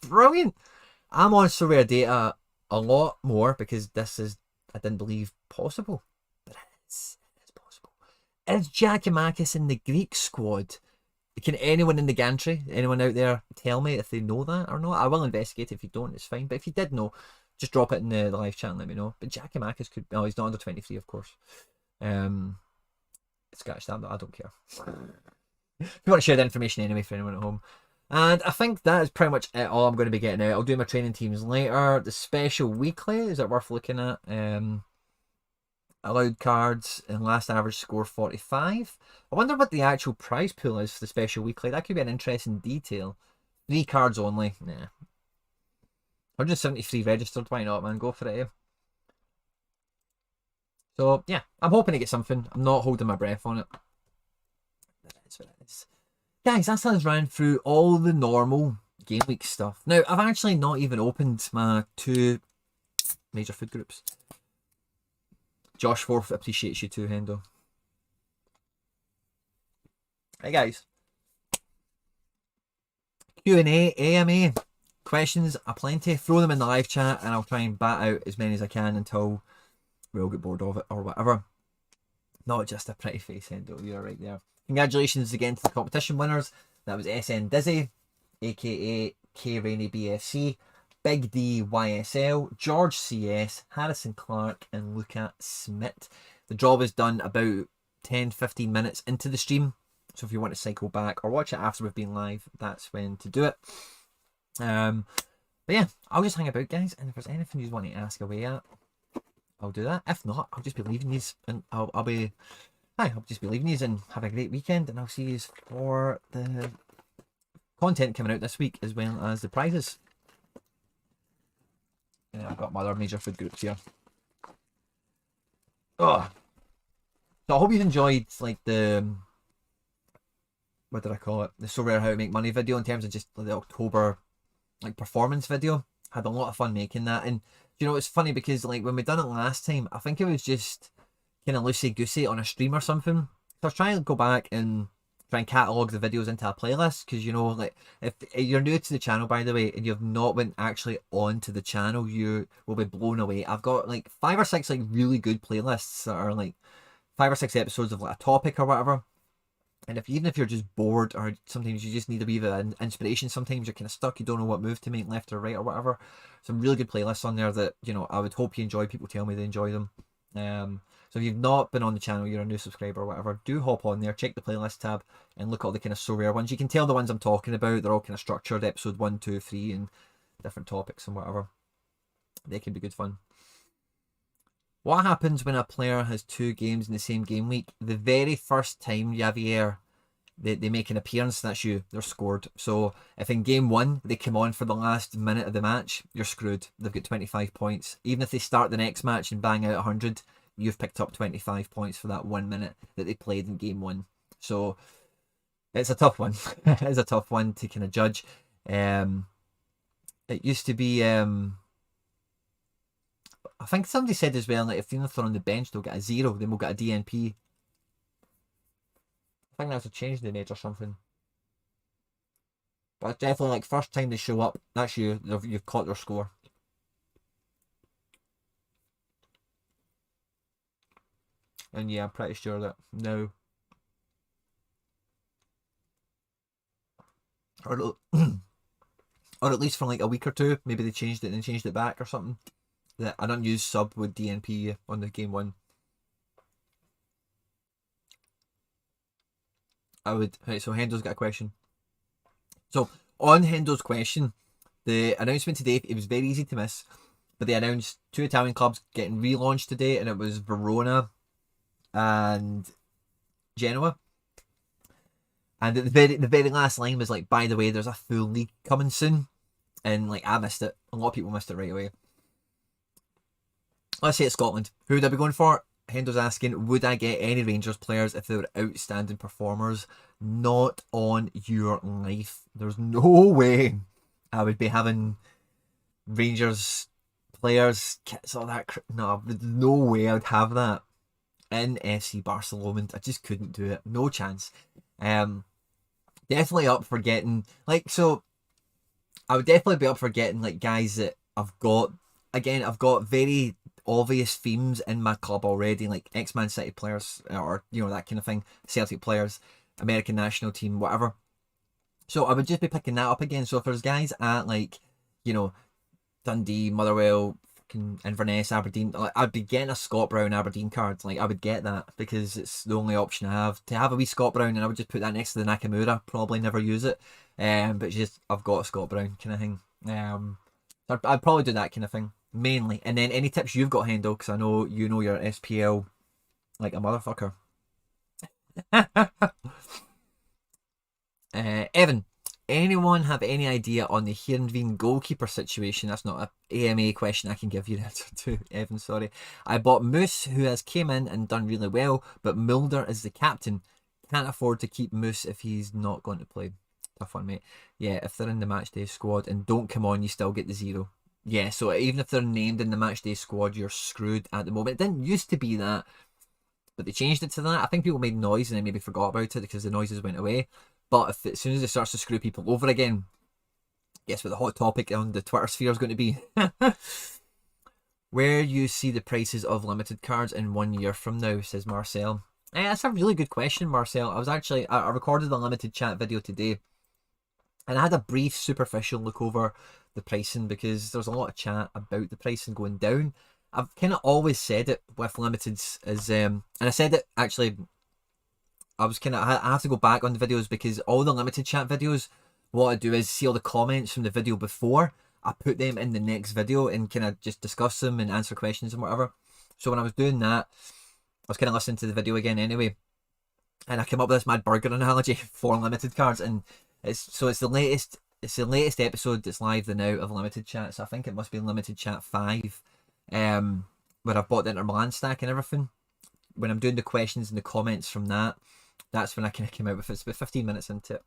Brilliant. I'm on Sorare data a lot more because this is, I didn't believe possible. But it is possible. Is Giacomakis in the Greek squad? Can anyone in the gantry, anyone out there, tell me if they know that or not? I will investigate. If you don't, it's fine. But if you did know, just drop it in the live chat and let me know. But Giacomakis could, oh, he's not under 23, of course. Scratch that, but I don't care. If you want to share the information anyway for anyone at home. And I think that is pretty much it, all I'm going to be getting out. I'll do my training teams later. The special weekly, is it worth looking at? Allowed cards and last average score 45. I wonder what the actual prize pool is for the special weekly. That could be an interesting detail. 3 cards only. Nah. 173 registered. Why not, man? Go for it. So, yeah. I'm hoping to get something. I'm not holding my breath on it. That is what it is. Guys, that's us ran through all the normal game week stuff. Now, I've actually not even opened my 2 major food groups. Josh Forth appreciates you too, Hendo. Hey guys. Q&A, AMA, questions aplenty. Throw them in the live chat and I'll try and bat out as many as I can until we all get bored of it or whatever. Not just a pretty face, Hendo. You're right there. Congratulations again to the competition winners. That was SN Dizzy, aka K Rainey BFC, Big D YSL, George CS, Harrison Clark, and Luca Smith. The draw was done about 10-15 minutes into the stream. So if you want to cycle back or watch it after we've been live, that's when to do it. But yeah, I'll just hang about, guys. And if there's anything you want to ask away at, I'll do that. If not, I'll just be leaving these and I'll just be leaving these and have a great weekend. And I'll see you for the content coming out this week as well as the prizes. Yeah, I've got my other major food groups here. Oh, so I hope you've enjoyed like the, what did I call it? The Sorare How to Make Money video in terms of just the October like performance video. Had a lot of fun making that, and you know it's funny because like when we done it last time, I think it was just kind of loosey goosey on a stream or something. So I was trying to go back and try and catalogue the videos into a playlist because, you know, like if you're new to the channel, by the way, and you've not been actually onto the channel, you will be blown away. I've got like 5 or 6 like really good playlists that are like 5 or 6 episodes of like a topic or whatever. And even if you're just bored or sometimes you just need a wee bit of inspiration, sometimes you're kind of stuck, you don't know what move to make, left or right or whatever. Some really good playlists on there that, you know, I would hope you enjoy. People tell me they enjoy them. So if you've not been on the channel, you're a new subscriber or whatever, do hop on there, check the playlist tab and look at all the kind of Sorare ones. You can tell the ones I'm talking about, they're all kind of structured, episode 1, 2, 3 and different topics and whatever. They can be good fun. What happens when a player has 2 games in the same game week? The very first time, Javier, they make an appearance, that's you, they're scored. So if in game 1 they come on for the last minute of the match, you're screwed. They've got 25 points. Even if they start the next match and bang out 100, you've picked up 25 points for that 1 minute that they played in game 1. So it's a tough one. It's a tough one to kind of judge. It used to be, I think somebody said as well, like if they're on the bench, they'll get a 0, then we'll get a DNP. I think that's a change they made or something. But definitely, like, first time they show up, that's you, you've caught their score. And yeah, I'm pretty sure that now, or at least for like a week or 2, maybe they changed it and then changed it back or something. That an unused sub would DNP on the game 1. I would. Right, so Hendo's got a question. So on Hendo's question, the announcement today, it was very easy to miss, but they announced 2 Italian clubs getting relaunched today, and it was Verona and Genoa. And at the very last line was like, by the way, there's a full league coming soon. And like I missed it. A lot of people missed it right away. Let's say it's Scotland. Who would I be going for? Hendo's asking, would I get any Rangers players if they were outstanding performers? Not on your life. There's no way I would be having Rangers players, kits, all that. No, there's no way I would have that in FC Barcelona. I just couldn't do it. No chance. Definitely up for getting, like, so I would definitely be up for getting like guys that I've got again, I've got very obvious themes in my club already, like ex-Man City players, or that kind of thing, Celtic players, American national team, whatever. So I would just be picking that up again. So if there's guys at like, Dundee, Motherwell, fucking Inverness, Aberdeen, like, I'd be getting a Scott Brown Aberdeen card. Like, I would get that because it's the only option I have to have a wee Scott Brown, and I would just put that next to the Nakamura. Probably never use it, but just I've got a Scott Brown kind of thing. I'd probably do that kind of thing mainly. And then any tips you've got, Hendo, because I know you know your SPL like a motherfucker. Evan, anyone have any idea on the Heerenveen goalkeeper situation? That's not a AMA question I can give you the answer to, Evan, sorry. I bought Moose, who has came in and done really well, but Mulder is the captain. Can't afford to keep Moose if he's not going to play. Tough one, mate. Yeah, if they're in the matchday squad and don't come on, you still get the 0. Yeah, so even if they're named in the matchday squad, you're screwed at the moment. It didn't used to be that, but they changed it to that. I think people made noise and then maybe forgot about it because the noises went away. But as soon as it starts to screw people over again, guess what the hot topic on the Twitter sphere is going to be? Where you see the prices of limited cards in 1 year from now, says Marcel. That's a really good question, Marcel. I recorded a limited chat video today, and I had a brief superficial look over the pricing because there's a lot of chat about the pricing going down. I've kind of always said it with limiteds and I said it actually. I have to go back on the videos because all the limited chat videos, what I do is see all the comments from the video before, I put them in the next video and kind of just discuss them and answer questions and whatever. So when I was doing that, I was kind of listening to the video again anyway, and I came up with this mad burger analogy for limited cards, and it's the latest episode that's live now of limited chat. So I think it must be limited chat 5, where I've bought the Inter Milan stack and everything. When I'm doing the questions and the comments from that, that's when I kind of came out with it. It's about 15 minutes into it.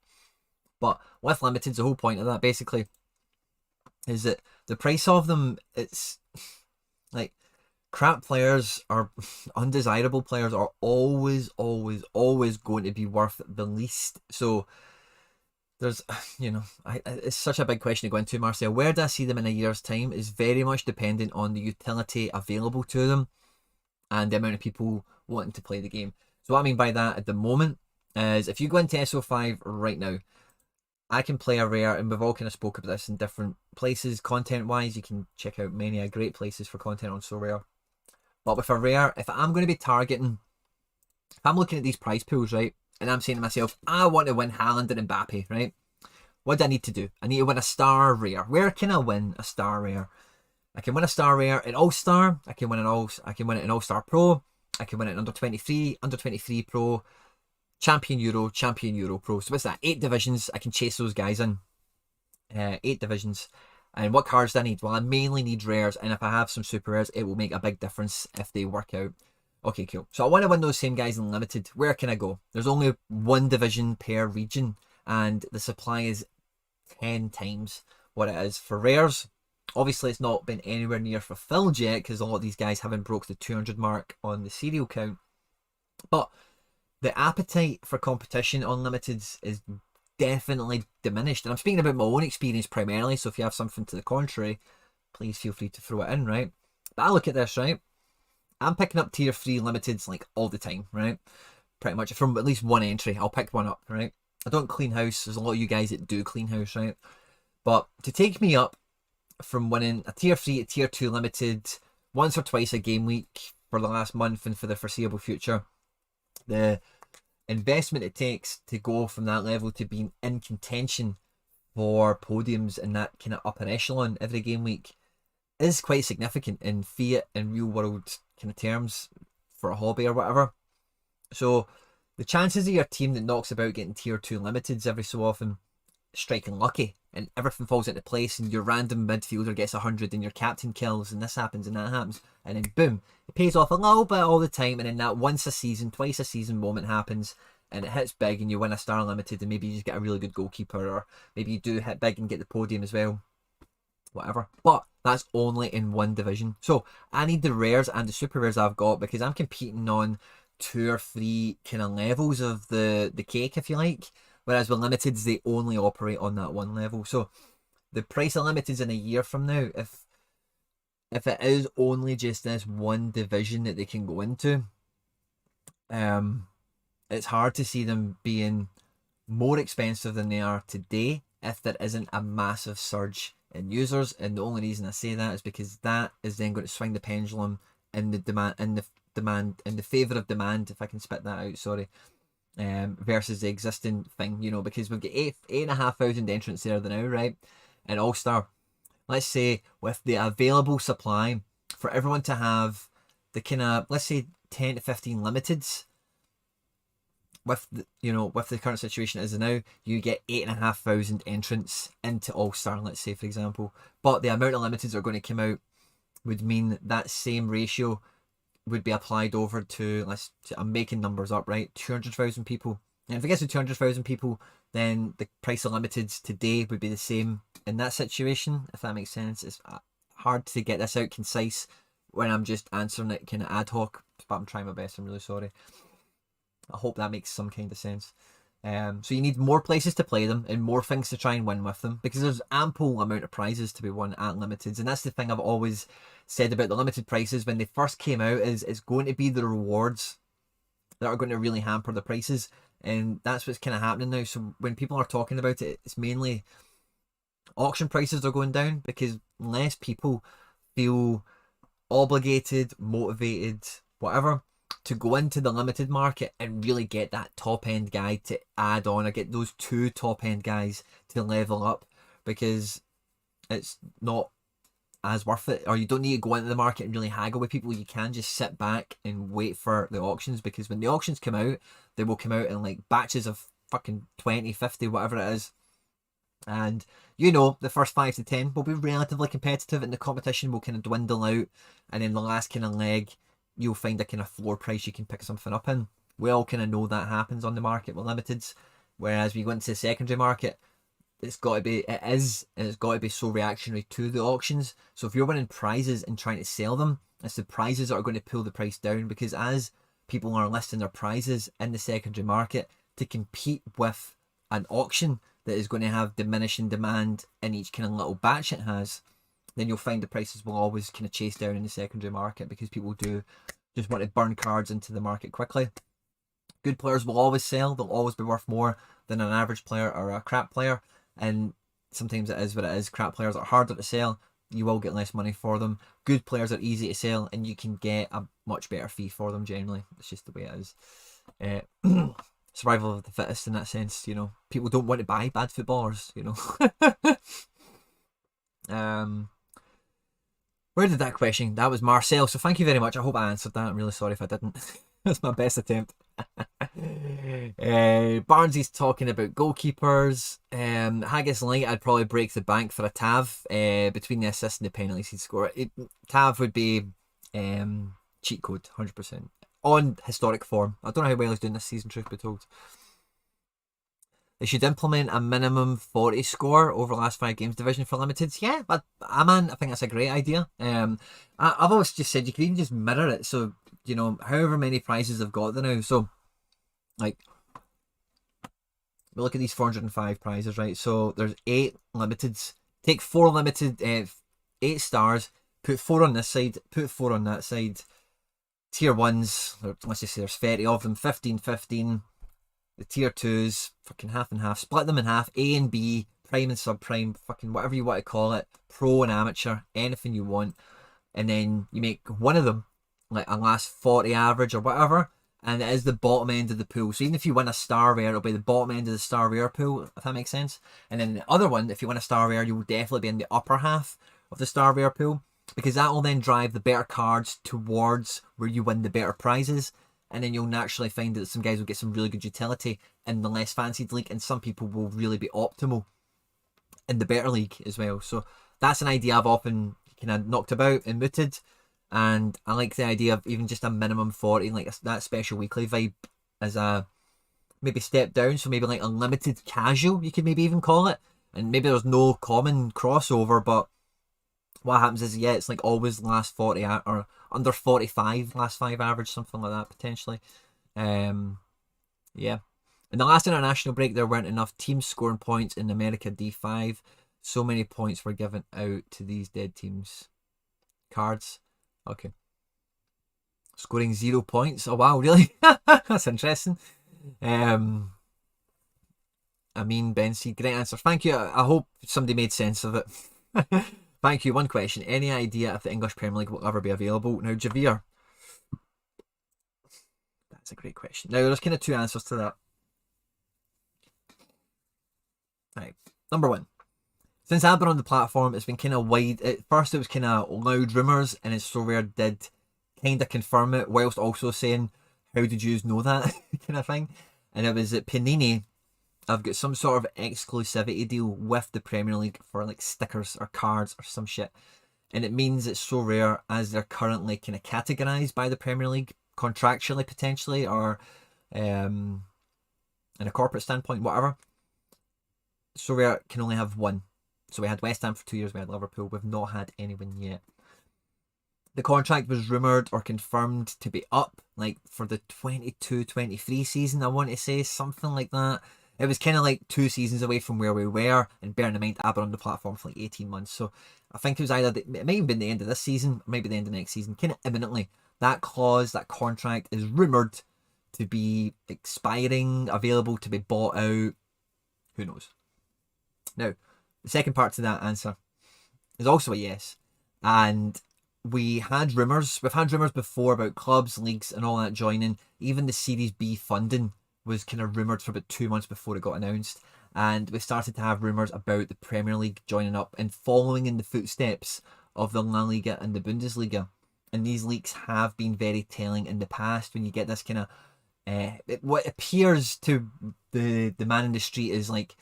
But with limiteds, the whole point of that basically is that the price of them, it's like crap players or undesirable players are always going to be worth the least. So there's, it's such a big question to go into, Marcel. Where do I see them in a year's time is very much dependent on the utility available to them and the amount of people wanting to play the game. So what I mean by that at the moment is if you go into SO5 right now, I can play a rare, and we've all kind of spoke about this in different places content-wise. You can check out many great places for content on Sorare. But with a rare, if I'm going to be targeting, if I'm looking at these price pools, right, and I'm saying to myself, I want to win Haaland and Mbappe, right? What do I need to do? I need to win a star rare. Where can I win a star rare? I can win a star rare in All-Star. I can win it in All-Star Pro. I can win it in Under 23, Under 23 Pro, Champion Euro Pro. So what's that? 8 divisions. I can chase those guys in. 8 divisions. And what cards do I need? Well, I mainly need rares, and if I have some super rares, it will make a big difference if they work out. Okay, cool. So I want to win those same guys in limited. Where can I go? There's only 1 division per region, and the supply is 10 times what it is for rares. Obviously, it's not been anywhere near fulfilled yet because a lot of these guys haven't broke the 200 mark on the serial count. But the appetite for competition on limiteds is definitely diminished. And I'm speaking about my own experience primarily, so if you have something to the contrary, please feel free to throw it in, right? But I look at this, right? I'm picking up tier 3 limiteds like all the time, right? Pretty much from at least one entry, I'll pick one up, right? I don't clean house. There's a lot of you guys that do clean house, right? But to take me up from winning a tier 3 to tier 2 limited once or twice a game week for the last month and for the foreseeable future, the investment it takes to go from that level to being in contention for podiums in that kind of upper echelon every game week is quite significant in fiat and real world kind of terms for a hobby or whatever. So the chances of your team that knocks about getting tier 2 limiteds every so often striking lucky and everything falls into place and your random midfielder gets 100 and your captain kills and this happens and that happens and then boom, it pays off a little bit all the time, and then that once a season, twice a season moment happens and it hits big and you win a star limited and maybe you just get a really good goalkeeper, or maybe you do hit big and get the podium as well, whatever. But that's only in one division. So I need the rares and the super rares I've got because I'm competing on 2 or 3 kind of levels of the cake, if you like. Whereas with limiteds, they only operate on that one level. So the price of limiteds in a year from now, if if it is only just this one division that they can go into, it's hard to see them being more expensive than they are today if there isn't a massive surge in users. And the only reason I say that is because that is then going to swing the pendulum in the favour of demand, if I can spit that out, sorry. Versus the existing thing, you know, because we've got 8,500 entrants there now, right? And All-Star, let's say with the available supply for everyone to have the kind of, let's say 10 to 15 limiteds, with the, you know, with the current situation as now, you get 8,500 entrants into All-Star, let's say, for example. But the amount of limiteds that are going to come out would mean that same ratio would be applied over to, I'm making numbers up, right? 200,000 people. And if it gets to 200,000 people, then the price of limiteds today would be the same in that situation, if that makes sense. It's hard to get this out concise when I'm just answering it kind of ad hoc, but I'm trying my best. I'm really sorry. I hope that makes some kind of sense. So you need more places to play them and more things to try and win with them, because there's ample amount of prizes to be won at limiteds. And that's the thing I've always said about the limited prices when they first came out, is it's going to be the rewards that are going to really hamper the prices. And that's what's kind of happening now. So when people are talking about it, it's mainly auction prices are going down because less people feel obligated, motivated, whatever, to go into the limited market and really get that top end guy to add on, or get those 2 top end guys to level up, because it's not as worth it. Or you don't need to go into the market and really haggle with people. You can just sit back and wait for the auctions, because when the auctions come out, they will come out in like batches of fucking 20, 50, whatever it is. And you know, the first 5 to 10 will be relatively competitive and the competition will kind of dwindle out, and then the last kind of leg you'll find a kind of floor price you can pick something up in. We all kind of know that happens on the market with limiteds, whereas we go into the secondary market, it's got to be so reactionary to the auctions. So if you're winning prizes and trying to sell them, it's the prizes that are going to pull the price down, because as people are listing their prizes in the secondary market to compete with an auction that is going to have diminishing demand in each kind of little batch it has, then you'll find the prices will always kind of chase down in the secondary market, because people do just want to burn cards into the market quickly. Good players will always sell. They'll always be worth more than an average player or a crap player. And sometimes it is what it is. Crap players are harder to sell. You will get less money for them. Good players are easy to sell, and you can get a much better fee for them generally. It's just the way it is. Survival of the fittest in that sense, you know. People don't want to buy bad footballers, you know. Where did that question? That was Marcel. So thank you very much. I hope I answered that. I'm really sorry if I didn't. That's my best attempt. Barnsley's talking about goalkeepers. Haggis Light, I'd probably break the bank for a Tav. Between the assists and the penalties he'd score. Tav would be cheat code, 100%. On historic form. I don't know how well he's doing this season, truth be told. They should implement a minimum 40 score over the last 5 games division for limiteds. Yeah, but I think that's a great idea. I've always just said you can even just mirror it. So, you know, however many prizes they've got there now. So, like, we look at these 405 prizes, right? So there's 8 limiteds. Take 4 limited, 8 stars, put 4 on this side, put 4 on that side. Tier 1s, let's just say there's 30 of them, 15, 15. The tier 2s, fucking half and half. Split them in half. A and B, prime and subprime, fucking whatever you want to call it. Pro and amateur, anything you want. And then you make one of them like a last 40 average or whatever. And it is the bottom end of the pool. So even if you win a star rare, it'll be the bottom end of the star rare pool, if that makes sense. And then the other one, if you win a star rare, you will definitely be in the upper half of the star rare pool. Because that will then drive the better cards towards where you win the better prizes. And then you'll naturally find that some guys will get some really good utility in the less fancied league, and some people will really be optimal in the better league as well. So that's an idea I've often kind of knocked about and mooted, and I like the idea of even just a minimum 40, like that special weekly vibe as a maybe step down. So maybe like unlimited casual, you could maybe even call it, and maybe there's no common crossover, but what happens is, yeah, it's like always last 40 or under 45, last 5 average, something like that, potentially. Yeah. In the last international break, there weren't enough teams scoring points in America D5. So many points were given out to these dead teams. cards. Okay. Scoring 0 points. Oh wow, really? That's interesting. I mean, Ben C, great answer. Thank you. I hope somebody made sense of it. Thank you. One question. Any idea if the English Premier League will ever be available? Now, Javier. That's a great question. Now, there's kind of two answers to that. Right. Number one. Since I've been on the platform, it's been kind of wide. At first, it was kind of loud rumours, and it's Sorare did kind of confirm it, whilst also saying, how did you know that? kind of thing. And it was at Panini. I've got some sort of exclusivity deal with the Premier League for like stickers or cards or some shit. And it means it's Sorare as they're currently kind of categorised by the Premier League contractually, potentially, or in a corporate standpoint, whatever. Sorare can only have one. So we had West Ham for 2 years, we had Liverpool. We've not had anyone yet. The contract was rumoured or confirmed to be up, like for the 22-23 season, I want to say, something like that. It was kind of like 2 seasons away from where we were, and bearing in mind I've been on the platform for like 18 months. So I think it was either, it might have been the end of this season, maybe the end of next season, kind of imminently. That clause, that contract is rumoured to be expiring, available to be bought out. Who knows? Now, the second part to that answer is also a yes. And we've had rumours before about clubs, leagues and all that joining. Even the Series B funding was kind of rumoured for about 2 months before it got announced. And we started to have rumours about the Premier League joining up and following in the footsteps of the La Liga and the Bundesliga. And these leaks have been very telling in the past when you get this kind of, what appears to the man in the street is like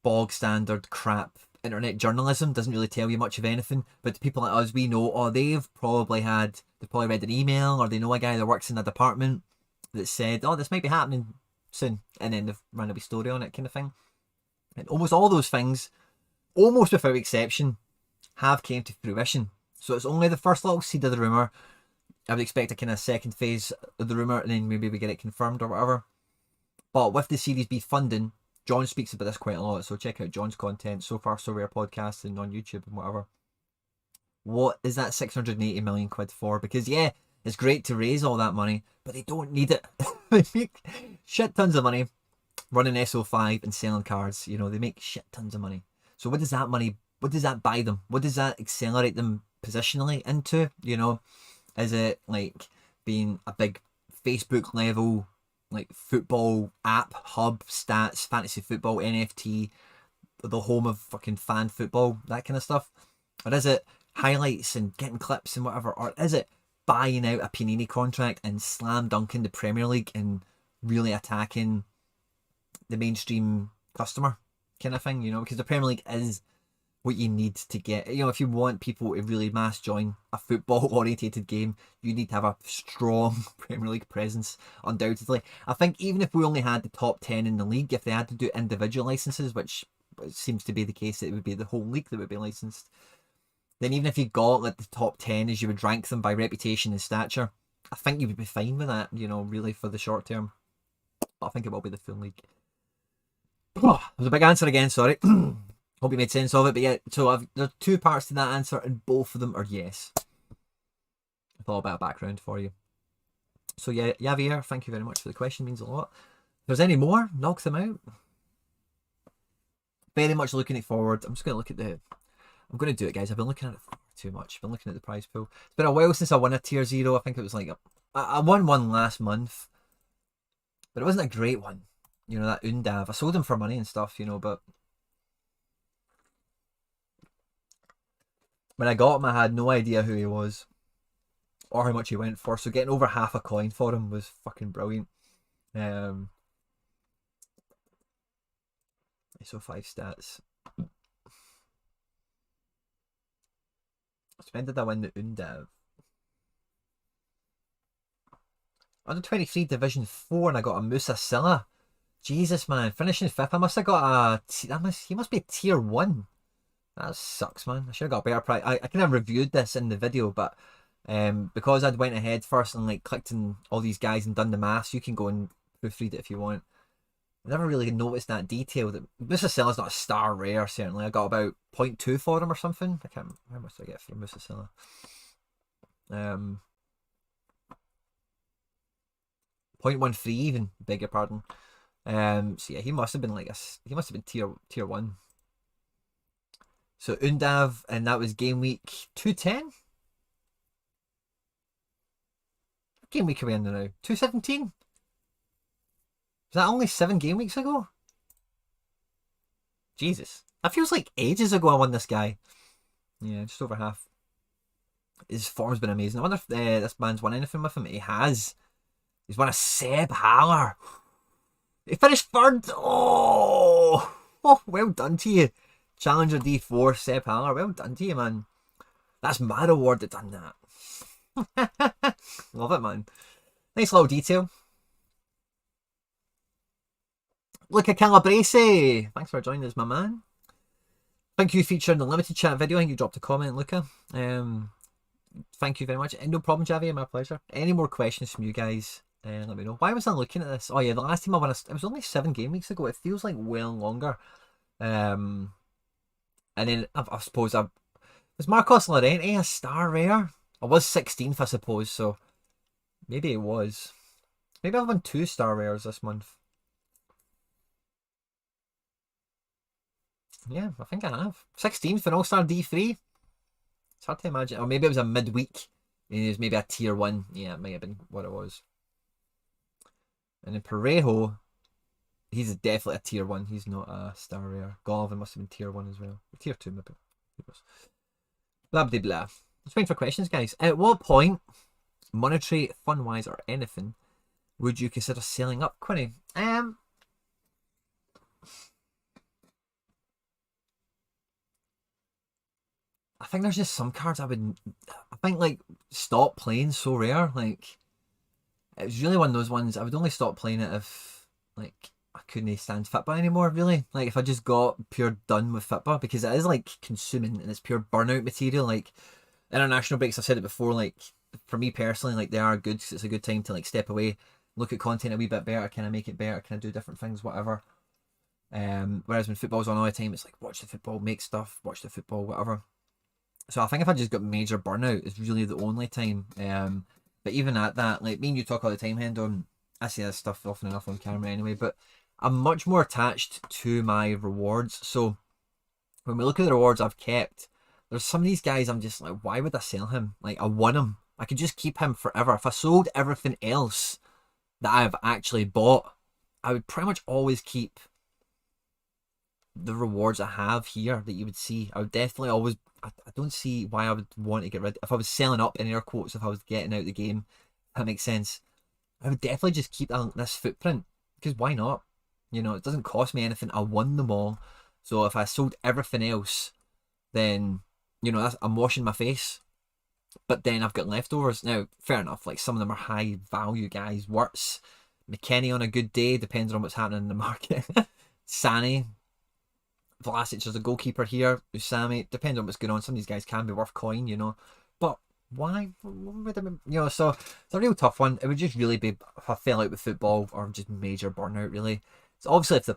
bog standard crap internet journalism, doesn't really tell you much of anything, but to people like us, we know, oh, they've probably read an email, or they know a guy that works in a department that said, oh, this might be happening soon, and then they've run a wee story on it, kind of thing. And almost all those things, almost without exception, have came to fruition. So it's only the first little seed of the rumour. I would expect a kind of second phase of the rumour, and then maybe we get it confirmed or whatever. But with the Series B funding, John speaks about this quite a lot, so check out John's content, So Far So Rare podcast and on YouTube and whatever. What is that 680 million quid for? Because yeah, it's great to raise all that money, but they don't need it. They make shit tons of money running SO5 and selling cards. You know, they make shit tons of money. So what does that money, what does that buy them? What does that accelerate them positionally into? You know, is it like being a big Facebook level like football app, hub, stats, fantasy football, NFT, the home of fucking fan football, that kind of stuff? Or is it highlights and getting clips and whatever? Or is it buying out a Panini contract and slam dunking the Premier League and really attacking the mainstream customer kind of thing? You know, because the Premier League is what you need to get, you know, if you want people to really mass join a football orientated game, you need to have a strong Premier League presence, undoubtedly. I think even if we only had the top 10 in the league, if they had to do individual licenses, which seems to be the case, that it would be the whole league that would be licensed, then even if you got like the top 10 as you would rank them by reputation and stature, I think you would be fine with that, you know, really for the short term. But I think it will be the full league. Oh, that was a big answer again, sorry. Hope you made sense of it, but yeah, so there's 2 parts to that answer, and both of them are yes. I thought about a background for you. So yeah, Javier, thank you very much for the question, means a lot. If there's any more, knock them out. Very much looking forward. I'm just going to look at I'm going to do it, guys. I've been looking at it too much. I've been looking at the prize pool. It's been a while since I won a tier 0. I think it was like, I won one last month, but it wasn't a great one. You know, that Undav. I sold him for money and stuff, you know, but when I got him, I had no idea who he was or how much he went for. So getting over half a coin for him was fucking brilliant. So 5 stats. So when did I win the Undav? Under 23 Division 4, and I got a Musa Silla. Jesus, man, finishing 5th. I must have got he must be a tier 1. That sucks, man. I should have got a better price. I kind of reviewed this in the video, but because I'd went ahead first and like clicked on all these guys and done the maths, you can go and proofread it if you want. I never really noticed that detail. That Musicilla's not a star rare, certainly. I got about 0.2 for him or something. I can't. How much did I get for Musicilla? 0.13 even. Beg your pardon. So yeah, he must have been like he must have been tier 1. So Undav, and that was game week 210. What game week are we in now? 217. Was that only 7 game weeks ago? Jesus, that feels like ages ago I won this guy. Yeah, just over half. His form's been amazing. I wonder if this man's won anything with him. He has. He's won a Seb Haller. He finished 3rd. Oh, well done to you. Challenger D4, Seb Haller. Well done to you, man. That's mad award that done that. Love it, man. Nice little detail. Luca Calabrese. Thanks for joining us, my man. Thank you, featured in the limited chat video. I think you dropped a comment, Luca. Thank you very much. And no problem, Javier, my pleasure. Any more questions from you guys? Let me know. Why was I looking at this? Oh yeah, the last time I won it was only 7 game weeks ago. It feels like well longer. And then I suppose was Marcos Llorente a star rare? I was 16th, I suppose, so maybe it was. Maybe I've won 2 star rares this month. Yeah, I think I have. 16th for All-Star D3. It's hard to imagine. Or maybe it was a midweek. It was maybe a tier 1. Yeah, it might have been what it was. And then Parejo, he's definitely a tier 1. He's not a star rare. Golovin must have been tier 1 as well. Tier 2 maybe. Blah blah blah. Let's wait for questions, guys. At what point, monetary, fun-wise, or anything, would you consider selling up, Quinny? I think there's just some cards I think like stop playing so rare. Like it was really one of those ones I would only stop playing it if like I couldn't stand FITBA anymore, really. Like if I just got pure done with FITBA, because it is like consuming and it's pure burnout material. Like international breaks, I've said it before, like for me personally, like they are good because it's a good time to like step away, look at content a wee bit better. Can I make it better? Can I do different things? Whatever. Whereas when football's on all the time, it's like watch the football, make stuff, watch the football, whatever. So I think if I just got major burnout, it's really the only time. But even at that, like me and you talk all the time, Hendo, and I say this stuff often enough on camera anyway, but I'm much more attached to my rewards. So when we look at the rewards I've kept, there's some of these guys I'm just like, why would I sell him? Like I won him. I could just keep him forever. If I sold everything else that I've actually bought, I would pretty much always keep the rewards I have here that you would see. I would definitely always, I don't see why I would want to get rid. If I was selling up in air quotes, if I was getting out the game, that makes sense. I would definitely just keep this footprint, because why not? You know, it doesn't cost me anything. I won them all. So if I sold everything else, then, you know, I'm washing my face. But then I've got leftovers. Now, fair enough, like some of them are high value guys. Wirtz, McKennie on a good day, depends on what's happening in the market. Sani, Vlasic as a goalkeeper here, Usami, depends on what's going on. Some of these guys can be worth coin, you know. But why would I, you know, so it's a real tough one. It would just really be if I fell out with football or just major burnout, really. So obviously if the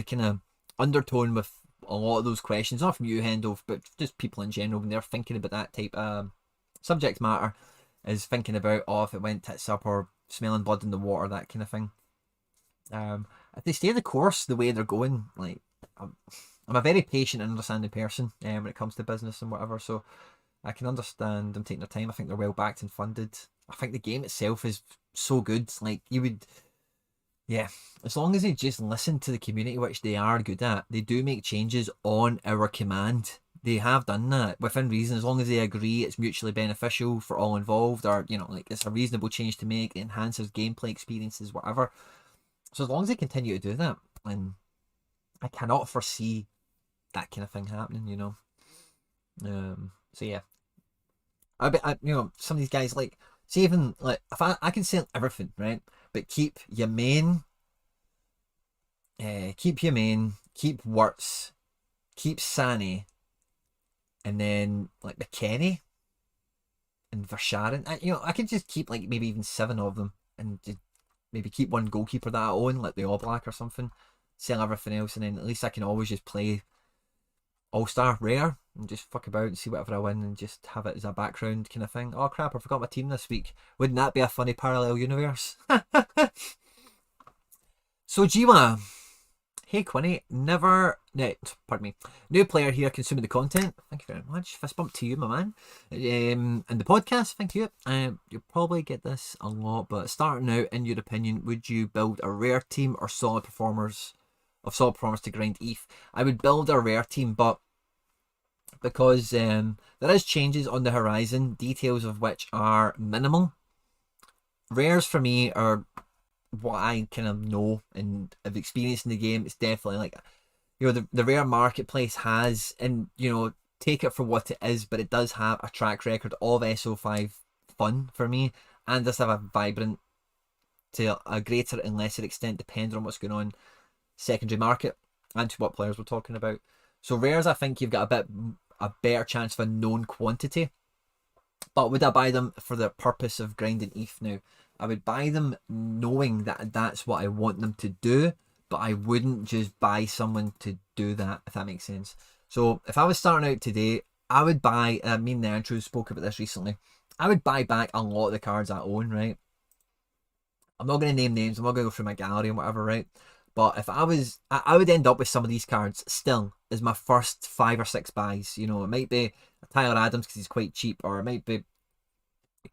kind of undertone with a lot of those questions, not from you, Hendo, but just people in general, when they're thinking about that type of subject matter, is thinking about, oh, if it went tits up or smelling blood in the water, that kind of thing. If they stay the course the way they're going, like, I'm a very patient and understanding person when it comes to business and whatever, so I can understand them taking their time. I think they're well backed and funded. I think the game itself is so good. Like, you would, yeah, as long as they just listen to the community, which they are good at, they do make changes on our command. They have done that within reason, as long as they agree it's mutually beneficial for all involved, or, you know, like it's a reasonable change to make, it enhances gameplay experiences, whatever. So as long as they continue to do that, and I cannot foresee that kind of thing happening, you know. So yeah, you know, some of these guys, like, see, even like if I can sell everything, right, but keep your main, keep Wirtz, keep Sani, and then like McKennie and Verscharen. You know, I could just keep like maybe even 7 of them and just maybe keep one goalkeeper that I own, like the All Black or something, sell everything else, and then at least I can always just play All-Star Rare and just fuck about and see whatever I win and just have it as a background kind of thing. Oh crap, I forgot my team this week. Wouldn't that be a funny parallel universe? So Jiwa, hey Quinny, pardon me, new player here consuming the content. Thank you very much. Fist bump to you, my man. And the podcast, thank you. You'll probably get this a lot, but starting out, in your opinion, would you build a rare team or solid performers to grind ETH? I would build a rare team, but because there is changes on the horizon, details of which are minimal. Rares for me are what I kind of know and have experienced in the game. It's definitely like, you know, the rare marketplace has, and you know, take it for what it is, but it does have a track record of SO5 fun for me, and does have a vibrant, to a greater and lesser extent, depending on what's going on, secondary market and to what players we're talking about. So rares, I think you've got a better chance of a known quantity. But would I buy them for the purpose of grinding ETH now? I would buy them knowing that that's what I want them to do, but I wouldn't just buy someone to do that, if that makes sense. So if I was starting out today, I would buy, me and the Andrew spoke about this recently, I would buy back a lot of the cards I own, right? I'm not going to name names, I'm not going to go through my gallery and whatever, right? But if I would end up with some of these cards still as my first 5 or 6 buys. You know, it might be Tyler Adams because he's quite cheap, or it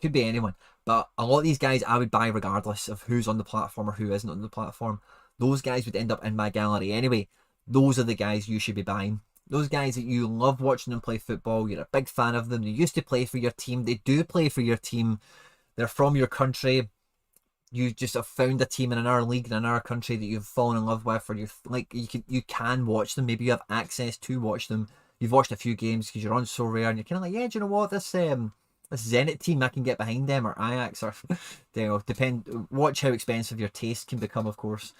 could be anyone. But a lot of these guys I would buy regardless of who's on the platform or who isn't on the platform. Those guys would end up in my gallery anyway. Those are the guys you should be buying. Those guys that you love watching them play football, you're a big fan of them, they used to play for your team, they do play for your team, they're from your country, you just have found a team in another league in another country that you've fallen in love with, or you can watch them, maybe you have access to watch them, you've watched a few games because you're on Sorare and you're kind of like, yeah, do you know what, this Zenit team, I can get behind them, or Ajax, or you know, watch how expensive your taste can become, of course.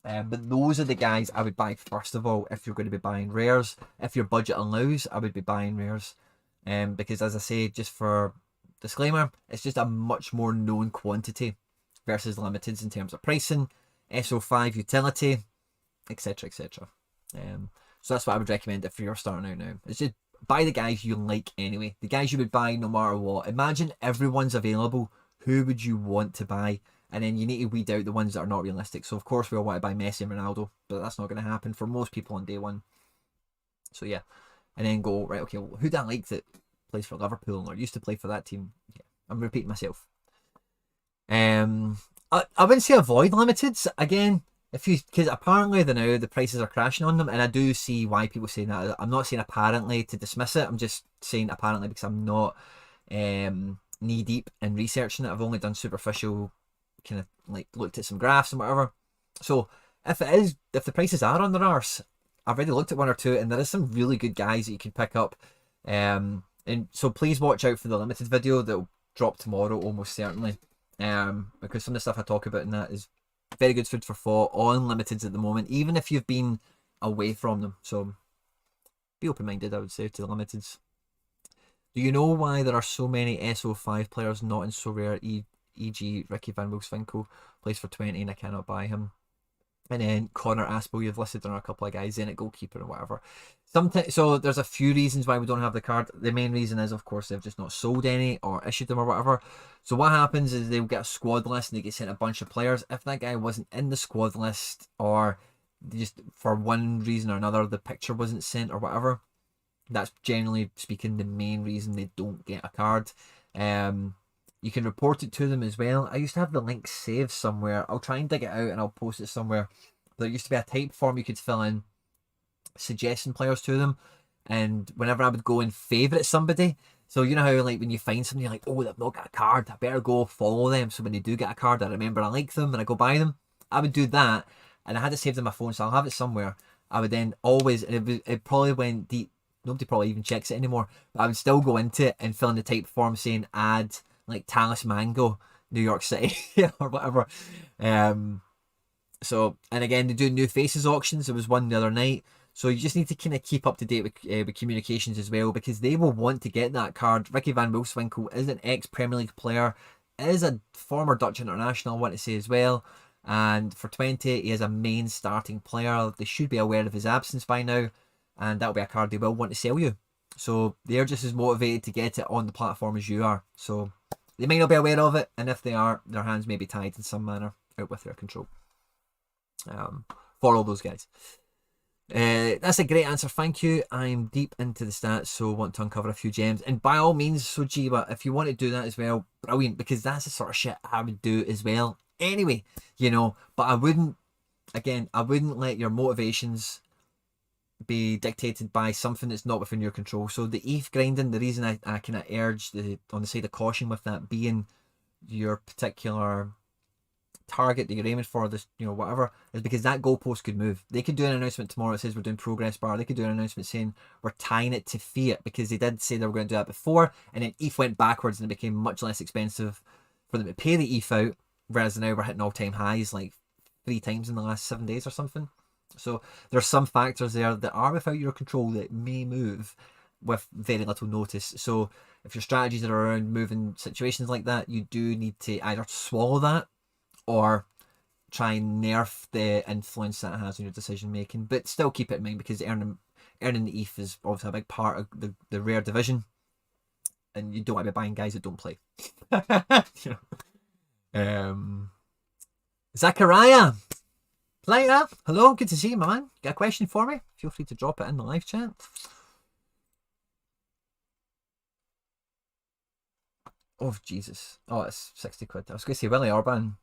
But those are the guys I would buy first of all if you're going to be buying rares. If your budget allows, I would be buying rares. Because as I say, just for disclaimer, it's just a much more known quantity versus limiteds in terms of pricing, SO5 utility, etc, etc. So that's what I would recommend if you're starting out now. It's just buy the guys you like anyway. The guys you would buy no matter what. Imagine everyone's available. Who would you want to buy? And then you need to weed out the ones that are not realistic. So of course we all want to buy Messi and Ronaldo, but that's not going to happen for most people on day one. So yeah. And then go, right, okay, well, who do I like that plays for Liverpool or used to play for that team? Yeah, I'm repeating myself. I wouldn't say avoid limiteds again, because apparently the prices are crashing on them, and I do see why people say that. I'm not saying apparently to dismiss it, I'm just saying apparently because I'm not knee deep in researching it. I've only done superficial, kind of like looked at some graphs and whatever. So if the prices are on their arse, I've already looked at one or two, and there is some really good guys that you can pick up. And so please watch out for the limited video that will drop tomorrow, almost certainly. Because some of the stuff I talk about in that is very good food for thought on limiteds at the moment, even if you've been away from them. So be open-minded, I would say, to the limiteds. Do you know why there are so many SO5 players not in Sorare, e.g. Ricky Van Wolfswinkel plays for 20 and I cannot buy him? And then Connor Aspel, you've listed on a couple of guys, Zenit goalkeeper and whatever. So there's a few reasons why we don't have the card. The main reason is, of course, they've just not sold any or issued them or whatever. So what happens is they'll get a squad list and they get sent a bunch of players. If that guy wasn't in the squad list, or just for one reason or another the picture wasn't sent or whatever, that's generally speaking the main reason they don't get a card. You can report it to them as well. I used to have the link saved somewhere. I'll try and dig it out and I'll post it somewhere. There used to be a type form you could fill in suggesting players to them, and whenever I would go and favourite somebody, so you know how like when you find somebody, you're like, oh, they've not got a card, I better go follow them, so when they do get a card I remember I like them and I go buy them. I would do that, and I had it saved on my phone, so I'll have it somewhere. I would then always, and it probably went deep, nobody probably even checks it anymore, but I would still go into it and fill in the type form saying add like Talus Mango New York City or whatever. So, and again, they do new faces auctions. There was one the other night. So you just need to kind of keep up to date with communications as well, because they will want to get that card. Ricky Van Wolfswinkel is an ex-Premier League player. is a former Dutch international, I want to say as well. And for 20, he is a main starting player. They should be aware of his absence by now. And that'll be a card they will want to sell you. So they're just as motivated to get it on the platform as you are. So they may not be aware of it. And if they are, their hands may be tied in some manner out with their control. For all those guys. That's a great answer, thank you. I'm deep into the stats, so want to uncover a few gems. And by all means, Sojiba, if you want to do that as well, brilliant, because that's the sort of shit I would do as well. Anyway, you know, but I wouldn't let your motivations be dictated by something that's not within your control. So the ETH grinding, the reason I kind of urge on the side of caution with that being your particular target that you're aiming for, this, you know, whatever, is because that goalpost could move. They could do an announcement tomorrow that says we're doing progress bar. They could do an announcement saying we're tying it to fiat, because they did say they were going to do that before, and then ETH went backwards and it became much less expensive for them to pay the ETH out, whereas now we're hitting all-time highs like 3 times in the last 7 days or something. So there's some factors there that are without your control that may move with very little notice. So if your strategies are around moving situations like that, you do need to either swallow that or try and nerf the influence that it has on your decision making, but still keep it in mind, because earning the ETH is obviously a big part of the rare division, and you don't want to be buying guys that don't play. You know? Zachariah, player, hello, good to see you, my man. Got a question for me? Feel free to drop it in the live chat. Oh Jesus! Oh, it's 60 quid. I was going to say Willie Orban.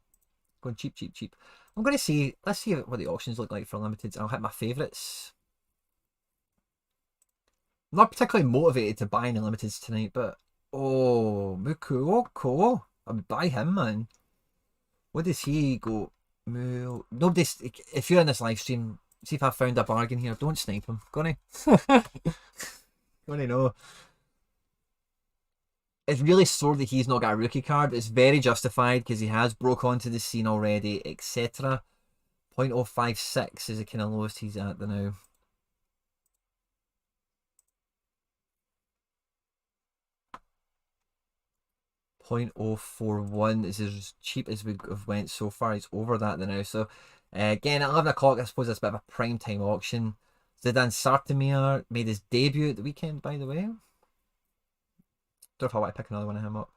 Going cheap. I'm going to see, let's see what the auctions look like for limiteds. I'll hit my favourites. I'm not particularly motivated to buy any limiteds tonight, but oh, Mukuoko. I would buy him, man. What does he go? Nobody. If you're in this live stream, see if I found a bargain here. Don't snipe him. Gonna know. It's really sore that he's not got a rookie card, but it's very justified because he has broke onto the scene already, etc. 0.056 is the kind of lowest he's at the now. .041 is as cheap as we have went so far. He's over that now. So again, at 11 o'clock, I suppose that's a bit of a prime time auction. Zidane Sartemir made his debut at the weekend, by the way. Don't know if I want to pick another one of him up.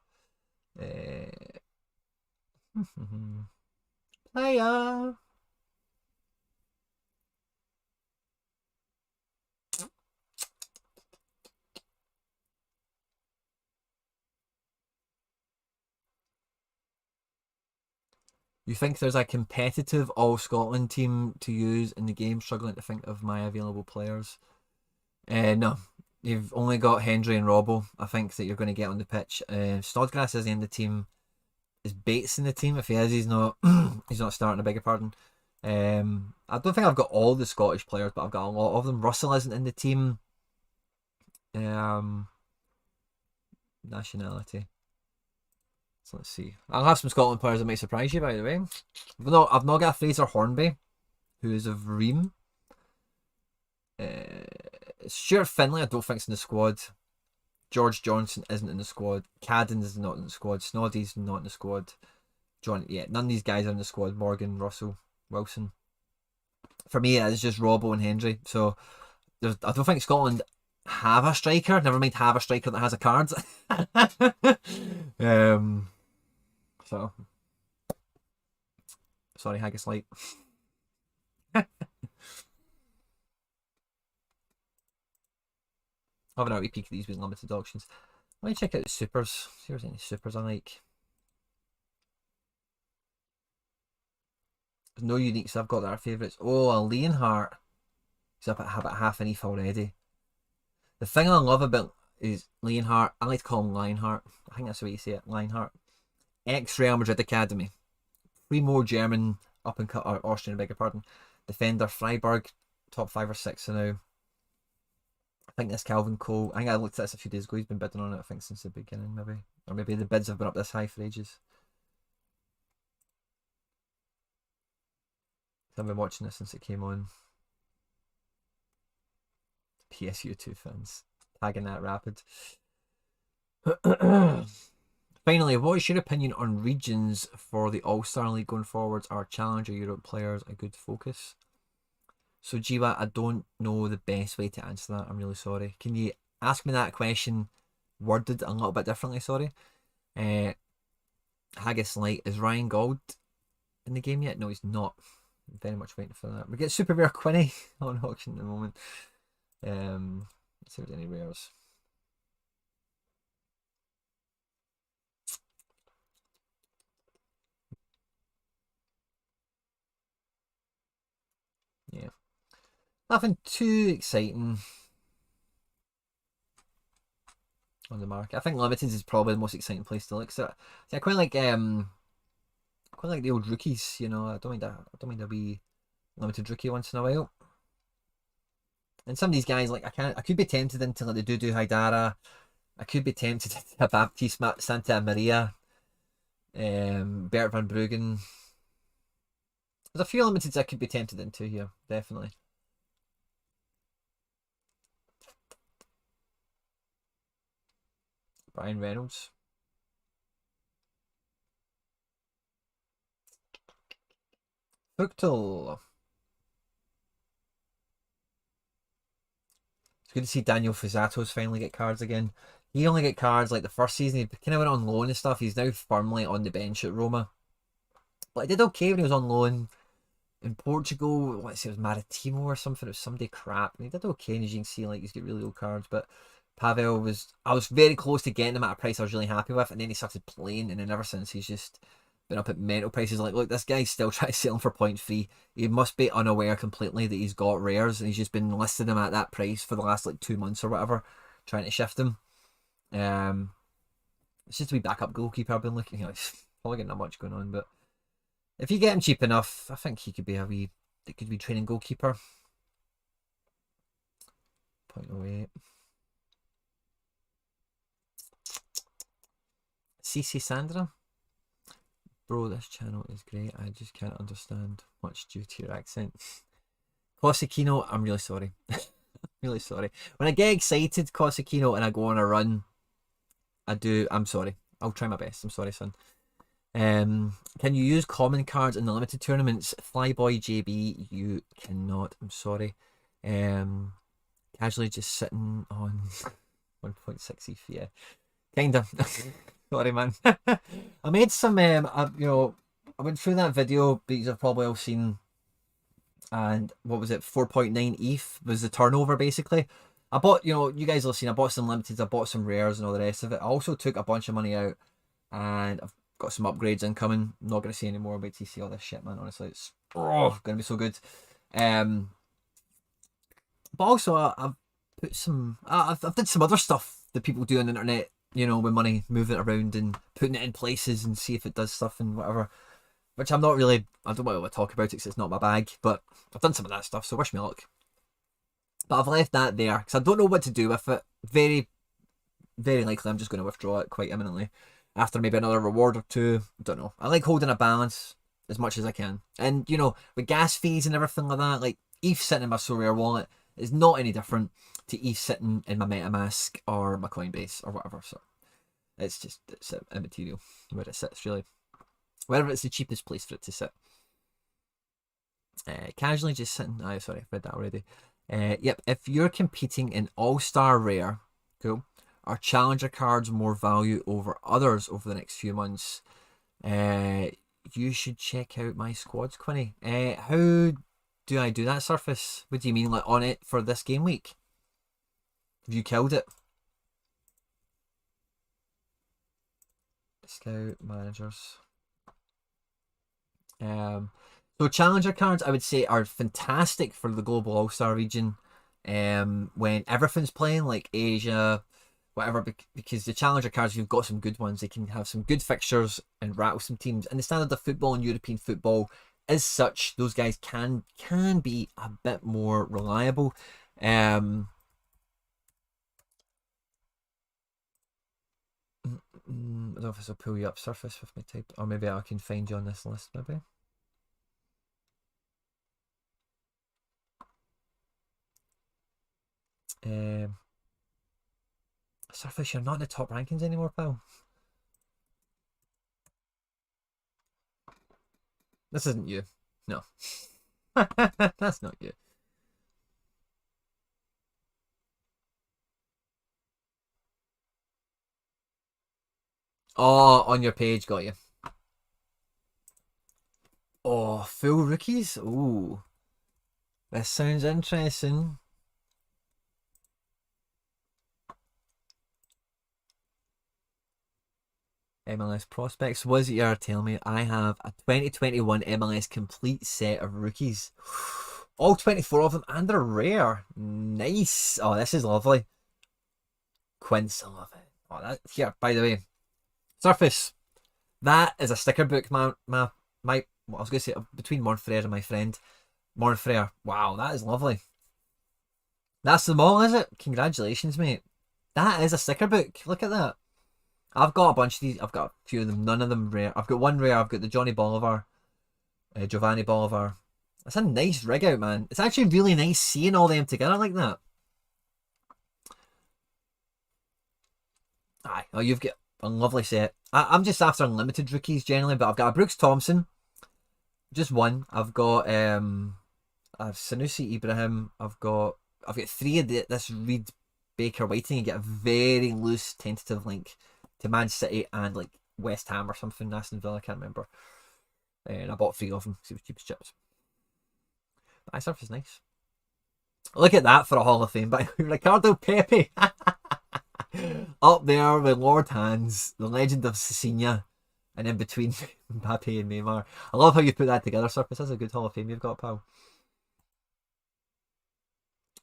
Player. You think there's a competitive All Scotland team to use in the game? Struggling to think of my available players. No. You've only got Hendry and Robbo, I think, that you're going to get on the pitch. Snodgrass is in the team. Is Bates in the team? If he is, he's not he's not starting, I beg your pardon. I don't think I've got all the Scottish players, but I've got a lot of them. Russell isn't in the team. Nationality. So let's see. I'll have some Scotland players that might surprise you, by the way. I've not got Fraser Hornby, who is of Ream. Stuart Finlay, I don't think is in the squad. George Johnson isn't in the squad. Cadden is not in the squad. Snoddy's not in the squad. None of these guys are in the squad. Morgan, Russell, Wilson. For me, it's just Robbo and Hendry. So I don't think Scotland have a striker. Never mind have a striker that has a card. So sorry, Haggis Light. Having a wee peek at these with limited auctions. Let me check out the supers. See if there's any supers I like. There's no uniques I've got that are favourites. Oh, a Leonhardt. He's up at half an ETH already. The thing I love about is Leonhardt. I like to call him Lionheart. I think that's the way you say it. Lionheart. Ex-Real Madrid Academy. 3 more German up and cut, or Austrian, I beg your pardon. Defender, Freiburg, top 5 or 6 now. I think this Calvin Cole, I think I looked at this a few days ago, he's been bidding on it, I think, since the beginning, maybe. Or maybe the bids have been up this high for ages. I've been watching this since it came on. PSU 2 fans. Tagging that rapid. Finally, what is your opinion on regions for the All-Star League going forwards? Are Challenger Europe players a good focus? So, Jiwa, I don't know the best way to answer that. I'm really sorry. Can you ask me that question worded a little bit differently? Sorry. Haggis Light, is Ryan Gold in the game yet? No, he's not. I'm very much waiting for that. We get Super Rare Quinny on auction at the moment. Let's see if there's any rares. Yeah. Nothing too exciting on the market. I think Limiteds is probably the most exciting place to look. So, I quite like the old rookies, you know. I don't mind a wee limited rookie once in a while. And some of these guys, like I could be tempted into like the Dudu Haidara. I could be tempted to Baptiste Santa Maria, Bert van Bruggen. There's a few limiteds I could be tempted into here, definitely. Brian Reynolds. Fructal. It's good to see Daniel Fusato's finally get cards again. He only get cards like the first season. He kind of went on loan and stuff. He's now firmly on the bench at Roma. But he did okay when he was on loan in Portugal. Let's say it was Maritimo or something. It was somebody crap. And he did okay. And as you can see, like he's got really old cards. But Pavel I was very close to getting him at a price I was really happy with. And then he started playing. And then ever since he's just been up at mental prices. Like, look, this guy's still trying to sell him for 0.3. He must be unaware completely that he's got rares. And he's just been listing them at that price for the last like 2 months or whatever. Trying to shift them. It's just to be backup goalkeeper. I've been looking, it's probably getting not much going on, but if you get him cheap enough, I think he could be it could be training goalkeeper. 0.08. CC Sandra. Bro, this channel is great. I just can't understand much due to your accent. Cosicino, I'm really sorry. Really sorry. When I get excited, Cosicino, and I go on a run, I'm sorry. I'll try my best. I'm sorry, son. Can you use common cards in the limited tournaments? Flyboy JB, you cannot. I'm sorry. Casually just sitting on 1.6 ETH. Yeah, kinda. Sorry, man. I made some. I went through that video because I've probably all seen. And what was it? 4.9 ETH was the turnover basically. I bought, you guys will have seen. I bought some limiteds. I bought some rares and all the rest of it. I also took a bunch of money out, and I've got some upgrades incoming. I'm not going to say any more. Wait till you see all this shit, man. Honestly, it's going to be so good. But also, I've put some. I've did some other stuff that people do on the internet. With money, moving it around and putting it in places and see if it does stuff and whatever. Which I don't want to talk about it because it's not my bag. But I've done some of that stuff, so wish me luck. But I've left that there because I don't know what to do with it. Very, very likely I'm just going to withdraw it quite imminently after maybe another reward or two. Don't know. I like holding a balance as much as I can. And, with gas fees and everything like that, like ETH sitting in my Sorare wallet is not any different to ETH sitting in my MetaMask or my Coinbase or whatever. So it's immaterial where it sits, really. Wherever it's the cheapest place for it to sit. Casually just sitting. Sorry, I've read that already. Yep, if you're competing in All-Star Rare, cool, are Challenger cards more value over others over the next few months? You should check out my squads, Quinny. How do I do that, Surface? What do you mean, like on it for this game week? Have you killed it? Scout managers. So Challenger cards, I would say, are fantastic for the global All-Star region. When everything's playing, like Asia, whatever, because the Challenger cards, you've got some good ones. They can have some good fixtures and rattle some teams. And the standard of football and European football is such, those guys can be a bit more reliable. I don't know if this will pull you up, Surface, with my type, or maybe I can find you on this list, maybe. Surface, you're not in the top rankings anymore, pal. This isn't you. No. That's not you. Oh, on your page, got you. Oh, full rookies? Ooh. This sounds interesting. MLS prospects. Was it you're telling me I have a 2021 MLS complete set of rookies? All 24 of them, and they're rare. Nice. Oh, this is lovely. Quince, I love it. Oh, that here, by the way. Surface. That is a sticker book, my what I was gonna say, between Mornfrere and my friend. Mornfrere. Wow, that is lovely. That's them all, is it? Congratulations, mate. That is a sticker book. Look at that. I've got a bunch of these. I've got a few of them. None of them rare. I've got one rare. I've got the Johnny Bolivar, Giovanni Bolivar. That's a nice rig out, man. It's actually really nice seeing all them together like that. Aye. Oh, you've got a lovely set. I'm just after unlimited rookies generally, but I've got a Brooks Thompson. Just one. I've got I've Sanusi Ibrahim. I've got three of this Reed Baker waiting. You get a very loose tentative link to Man City and like West Ham or something, Aston Villa, I can't remember. And I bought three of them because it was cheap as chips. But Surf is nice. Look at that for a Hall of Fame by Ricardo Pepe. Up there with Lord Hands, the legend of Cecina, and in between Mbappe and Neymar. I love how you put that together, Surface. That's a good Hall of Fame you've got, pal.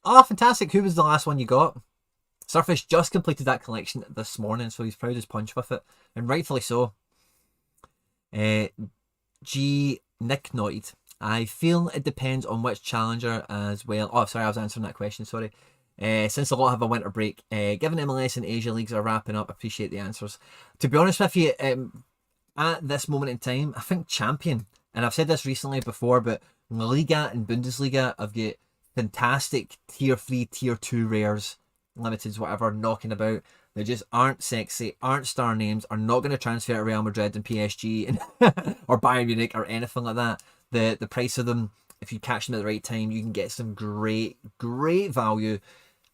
Oh, fantastic. Who was the last one you got? Surface just completed that collection this morning, so he's proud as punch with it, and rightfully so. G. Nicknoid. I feel it depends on which challenger as well. Oh, sorry, I was answering that question, sorry. Since a lot have a winter break, given MLS and Asia leagues are wrapping up, appreciate the answers. To be honest with you, at this moment in time, I think Champion, and I've said this recently before, but La Liga and Bundesliga have got fantastic tier 3, tier 2 rares, limiteds, whatever, knocking about. They just aren't sexy, aren't star names, are not going to transfer to Real Madrid and PSG and or Bayern Munich or anything like that. The price of them, if you catch them at the right time, you can get some great value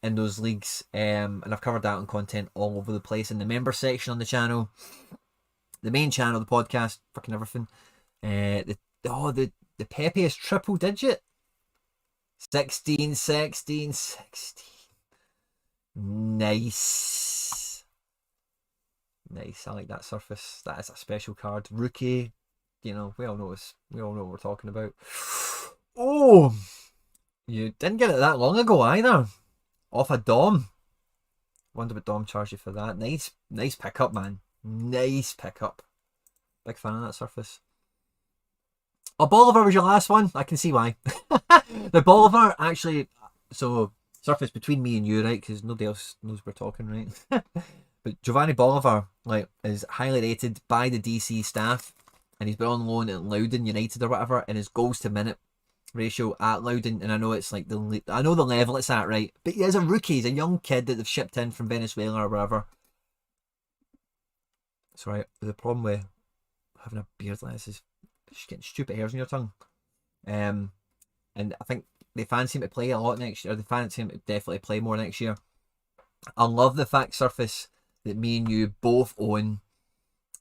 in those leagues. And I've covered that on content all over the place in the member section on the channel, the main channel, the podcast, fucking everything. The Pepe is triple digit. 16. Nice. I like that Surface. That is a special card. Rookie. You know, we all know what we're talking about. Oh, you didn't get it that long ago either. Off a Dom. Wonder what Dom charged you for that. Nice pickup, man. Nice pickup. Big fan of that Surface. Oh, Bolivar was your last one. I can see why. The Bolivar actually. So Surface between me and you, right? Because nobody else knows we're talking, right? But Giovanni Bolivar, like, is highly rated by the DC staff, and he's been on loan at Loudoun United or whatever, and his goals to minute ratio at Loudoun, and I know it's like I know the level it's at, right? But he is a rookie, he's a young kid that they've shipped in from Venezuela or wherever. Sorry, the problem with having a beard like this is just getting stupid hairs on your tongue. And I think they fancy him to play a lot next year. They fancy him to definitely play more next year. I love the fact, Surface, that me and you both own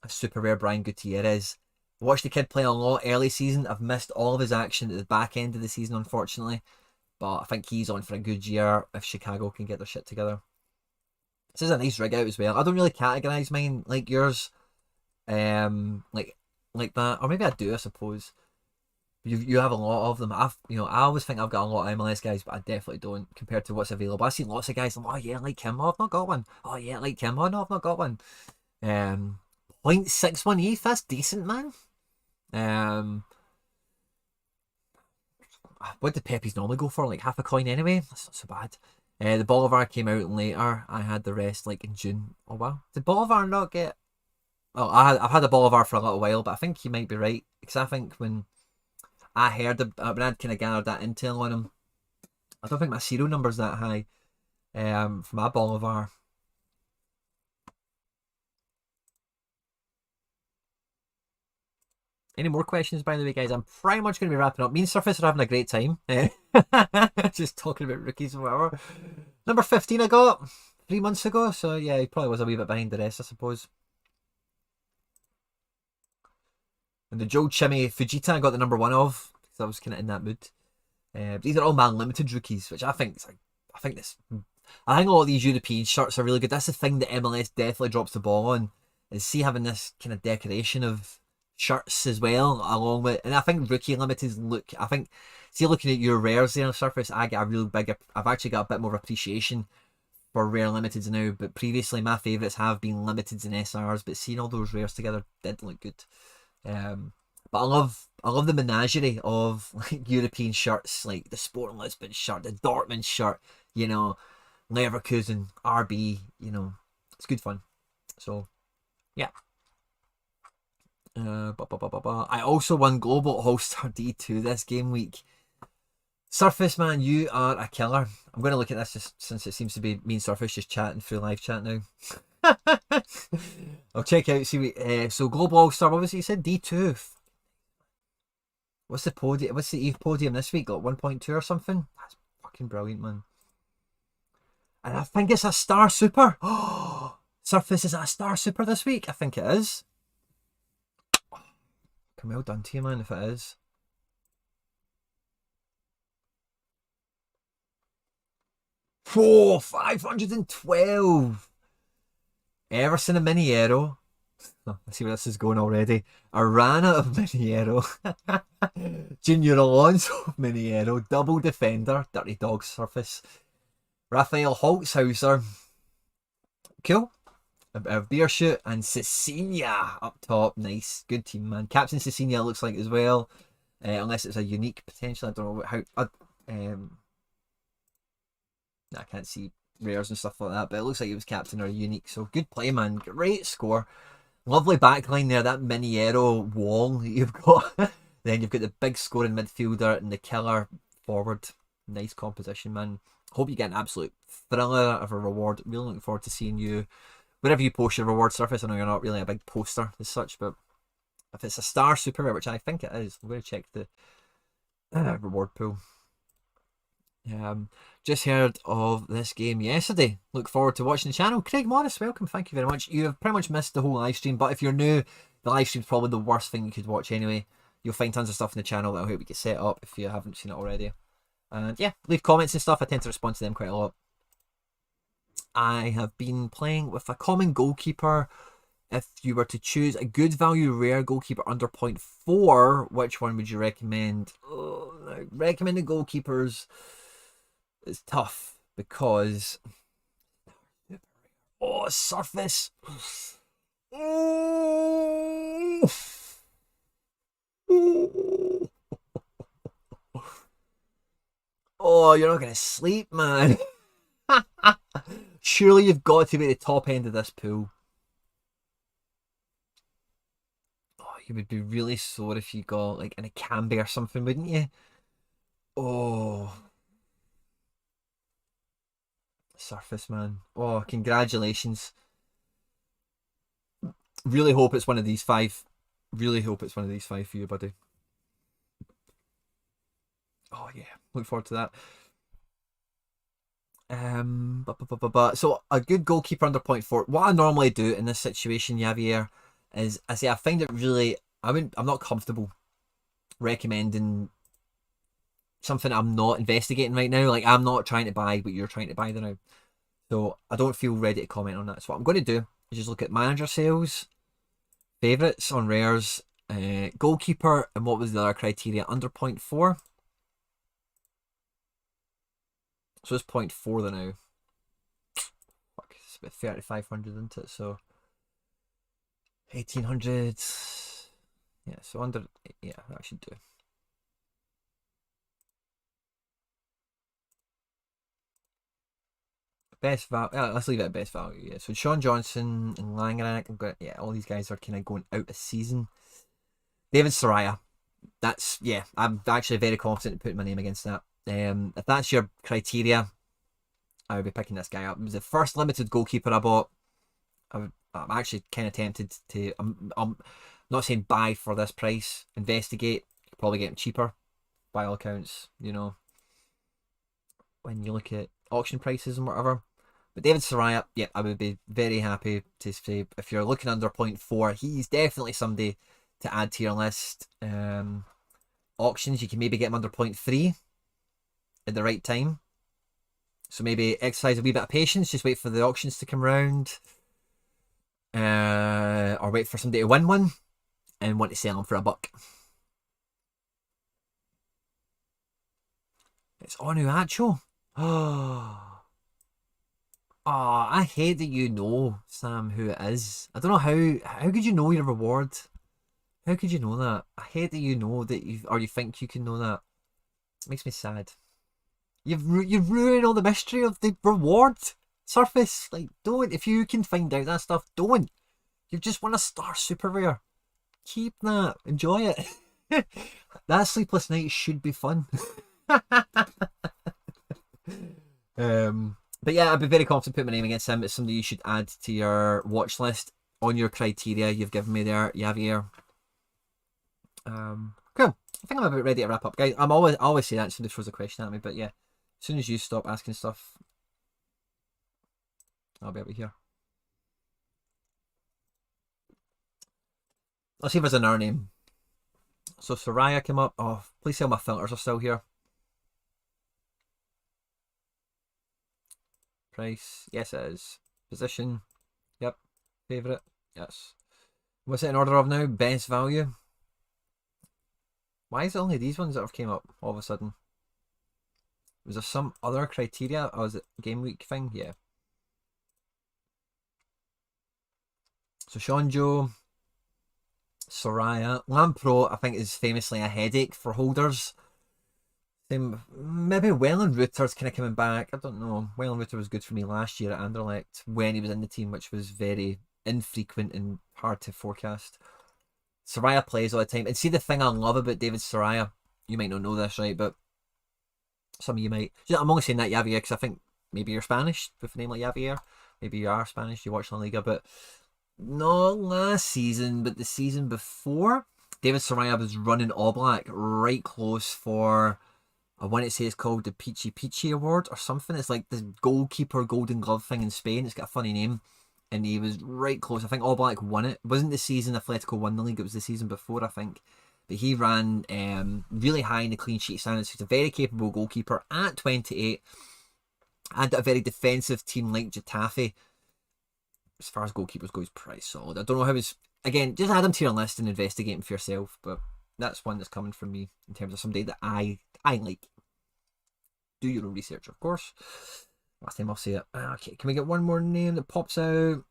a super rare Brian Gutierrez. I watched the kid play a lot early season. I've missed all of his action at the back end of the season, unfortunately. But I think he's on for a good year if Chicago can get their shit together. This is a nice rig out as well. I don't really categorise mine like yours. Like that. Or maybe I do, I suppose. You have a lot of them. I always think I've got a lot of MLS guys, but I definitely don't compared to what's available. I've seen lots of guys. Oh yeah, I like him. Oh, I've not got one. Oh yeah, I like him. Oh no, I've not got one. 0.61 ETH. That's decent, man. What did Pepe's normally go for? Like half a coin anyway. That's not so bad. The Bolivar came out later. I had the rest like in June. Oh wow. Did Bolivar not get? Oh, I've had a Bolivar for a little while, but I think you might be right because I think when I heard when I'd kind of gathered that intel on him, I don't think my serial number's that high. For my Bolivar. Any more questions, by the way, guys? I'm pretty much going to be wrapping up. Me and Surface are having a great time. Just talking about rookies or whatever. Number 15 I got 3 months ago. So, yeah, he probably was a wee bit behind the rest, I suppose. And the Joe Chimmy Fujita I got the number 1 of. Because I was kind of in that mood. These are all Man Limited rookies, which I think a lot of these European shirts are really good. That's the thing that MLS definitely drops the ball on, is see having this kind of decoration of shirts as well, along with, and I think rookie limiteds look. I think, see, looking at your rares there on the Surface, I get a real big. I've actually got a bit more appreciation for rare limiteds now. But previously, my favourites have been limiteds and SRs. But seeing all those rares together did look good. But I love the menagerie of like European shirts, like the Sporting Lisbon shirt, the Dortmund shirt, you know, Leverkusen, RB, you know, it's good fun. So, yeah. I also won Global All-Star D2 this game week. Surface, man, you are a killer. I'm going to look at this just since it seems to be me and Surface just chatting through live chat now. I'll check out, see, so Global All-Star, what was it you said? D2. What's the podium? What's the EVE podium this week? Got 1.2 or something? That's fucking brilliant, man. And I think it's a Star Super. Oh, Surface, is it a Star Super this week? I think it is. Well done to you, man, if it is. Oh, 512. Everson a Mini Aero. Oh, I see where this is going already. Arana of Mini Aero. Junior Alonso of Mini Aero. Double Defender. Dirty Dog Surface. Raphael Holtzhauser. Cool. A beer shoot and Cecilia up top. Nice. Good team, man. Captain Cecilia looks like as well. Unless it's a unique potential. I don't know how. I can't see rares and stuff like that, but it looks like it was captain or unique. So good play, man. Great score. Lovely backline there. That Mini Aero wall that you've got. Then you've got the big scoring midfielder and the killer forward. Nice composition, man. Hope you get an absolute thriller of a reward. Really looking forward to seeing you wherever you post your reward, Surface. I know you're not really a big poster as such, but if it's a Star Super Rare, which I think it is, I'm going to check the reward pool. Just heard of this game yesterday. Look forward to watching the channel. Craig Morris, welcome. Thank you very much. You have pretty much missed the whole live stream, but if you're new, the live stream's probably the worst thing you could watch anyway. You'll find tons of stuff in the channel that'll help you get set up if you haven't seen it already. And yeah, leave comments and stuff. I tend to respond to them quite a lot. I have been playing with a common goalkeeper. If you were to choose a good value rare goalkeeper under 0.4, which one would you recommend? Oh, recommending goalkeepers is tough because Surface. Oh. Oh, you're not gonna sleep, man. Surely you've got to be at the top end of this pool. Oh, you would be really sore if you got like in a Camby or something, wouldn't you? Oh. Surface, man. Oh, congratulations. Really hope it's one of these 5. Really hope it's one of these 5 for you, buddy. Oh yeah, look forward to that. So a good goalkeeper under 0.4. What I normally do in this situation, Javier, is I find it really, I'm not comfortable recommending something I'm not investigating right now. Like, I'm not trying to buy what you're trying to buy now. So I don't feel ready to comment on that. So what I'm going to do is just look at manager sales, favourites on rares, goalkeeper, and what was the other criteria? Under 0.4. So it's 0.4 there now. Fuck, it's about 3,500, isn't it? So 1,800. Yeah, so under, yeah, that should do. Best value. Yeah, let's leave it at best value. Yeah. So Sean Johnson and Langerack. Yeah, all these guys are kind of going out of season. David Sorare. That's, yeah, I'm actually very confident in putting my name against that. If that's your criteria, I would be picking this guy up. It was the first limited goalkeeper I bought. I'm actually kind of tempted to. not saying buy for this price, investigate, you could probably get them cheaper by all accounts, you know, when you look at auction prices and whatever. But David Sorare, yeah, I would be very happy to say if you're looking under 0.4, he's definitely somebody to add to your list. Auctions, you can maybe get him under 0.3 at the right time. So maybe exercise a wee bit of patience, just wait for the auctions to come around. Or wait for somebody to win one and want to sell them for $1. It's Onuacho. Oh, I hate that you know, Sam, who it is. I don't know how could you know your reward? How could you know that? I hate that you know that you think you can know that. It makes me sad. You've ruined all the mystery of the reward surface. Like, don't. If you can find out that stuff, don't. You've just won a star super rare. Keep that. Enjoy it. That sleepless night should be fun. But yeah, I'd be very confident putting my name against him. It's something you should add to your watch list on your criteria you've given me there, Javier. Cool. I think I'm about ready to wrap up, guys. I always say that when somebody throws a question at me, but yeah, as soon as you stop asking stuff, I'll be over here. Let's see if there's another name. So Soraya came up. Oh, please tell my filters are still here. Price, yes it is. Position, yep. Favourite, yes. What's it in order of now? Best value. Why is it only these ones that have came up all of a sudden? Was there some other criteria? Or was it Gameweek thing? Yeah. So Shonjo, Soraya, Lampro, I think is famously a headache for holders. Maybe Welland Reuter's kind of coming back. I don't know. Welland Reuter was good for me last year at Anderlecht when he was in the team, which was very infrequent and hard to forecast. Soraya plays all the time. And see, the thing I love about David Soraya, you might not know this, right? But some of you might. I'm only saying that, Javier, because I think maybe you're Spanish with a name like Javier. Maybe you are Spanish, you watch La Liga, but not last season, but the season before, David Soraya was running Oblak right close for, I want to say it's called the Peachy Peachy Award or something. It's like the goalkeeper Golden Glove thing in Spain. It's got a funny name. And he was right close. I think Oblak won it. It wasn't the season Atletico won the league. It was the season before, I think. But he ran really high in the clean sheet standards. He's a very capable goalkeeper at 28. And a very defensive team like Getafe. As far as goalkeepers go, he's pretty solid. I don't know how he's... Again, just add him to your list and investigate him for yourself. But that's one that's coming from me in terms of somebody that I like. Do your own research, of course. Last time I'll say it. Okay, can we get one more name that pops out?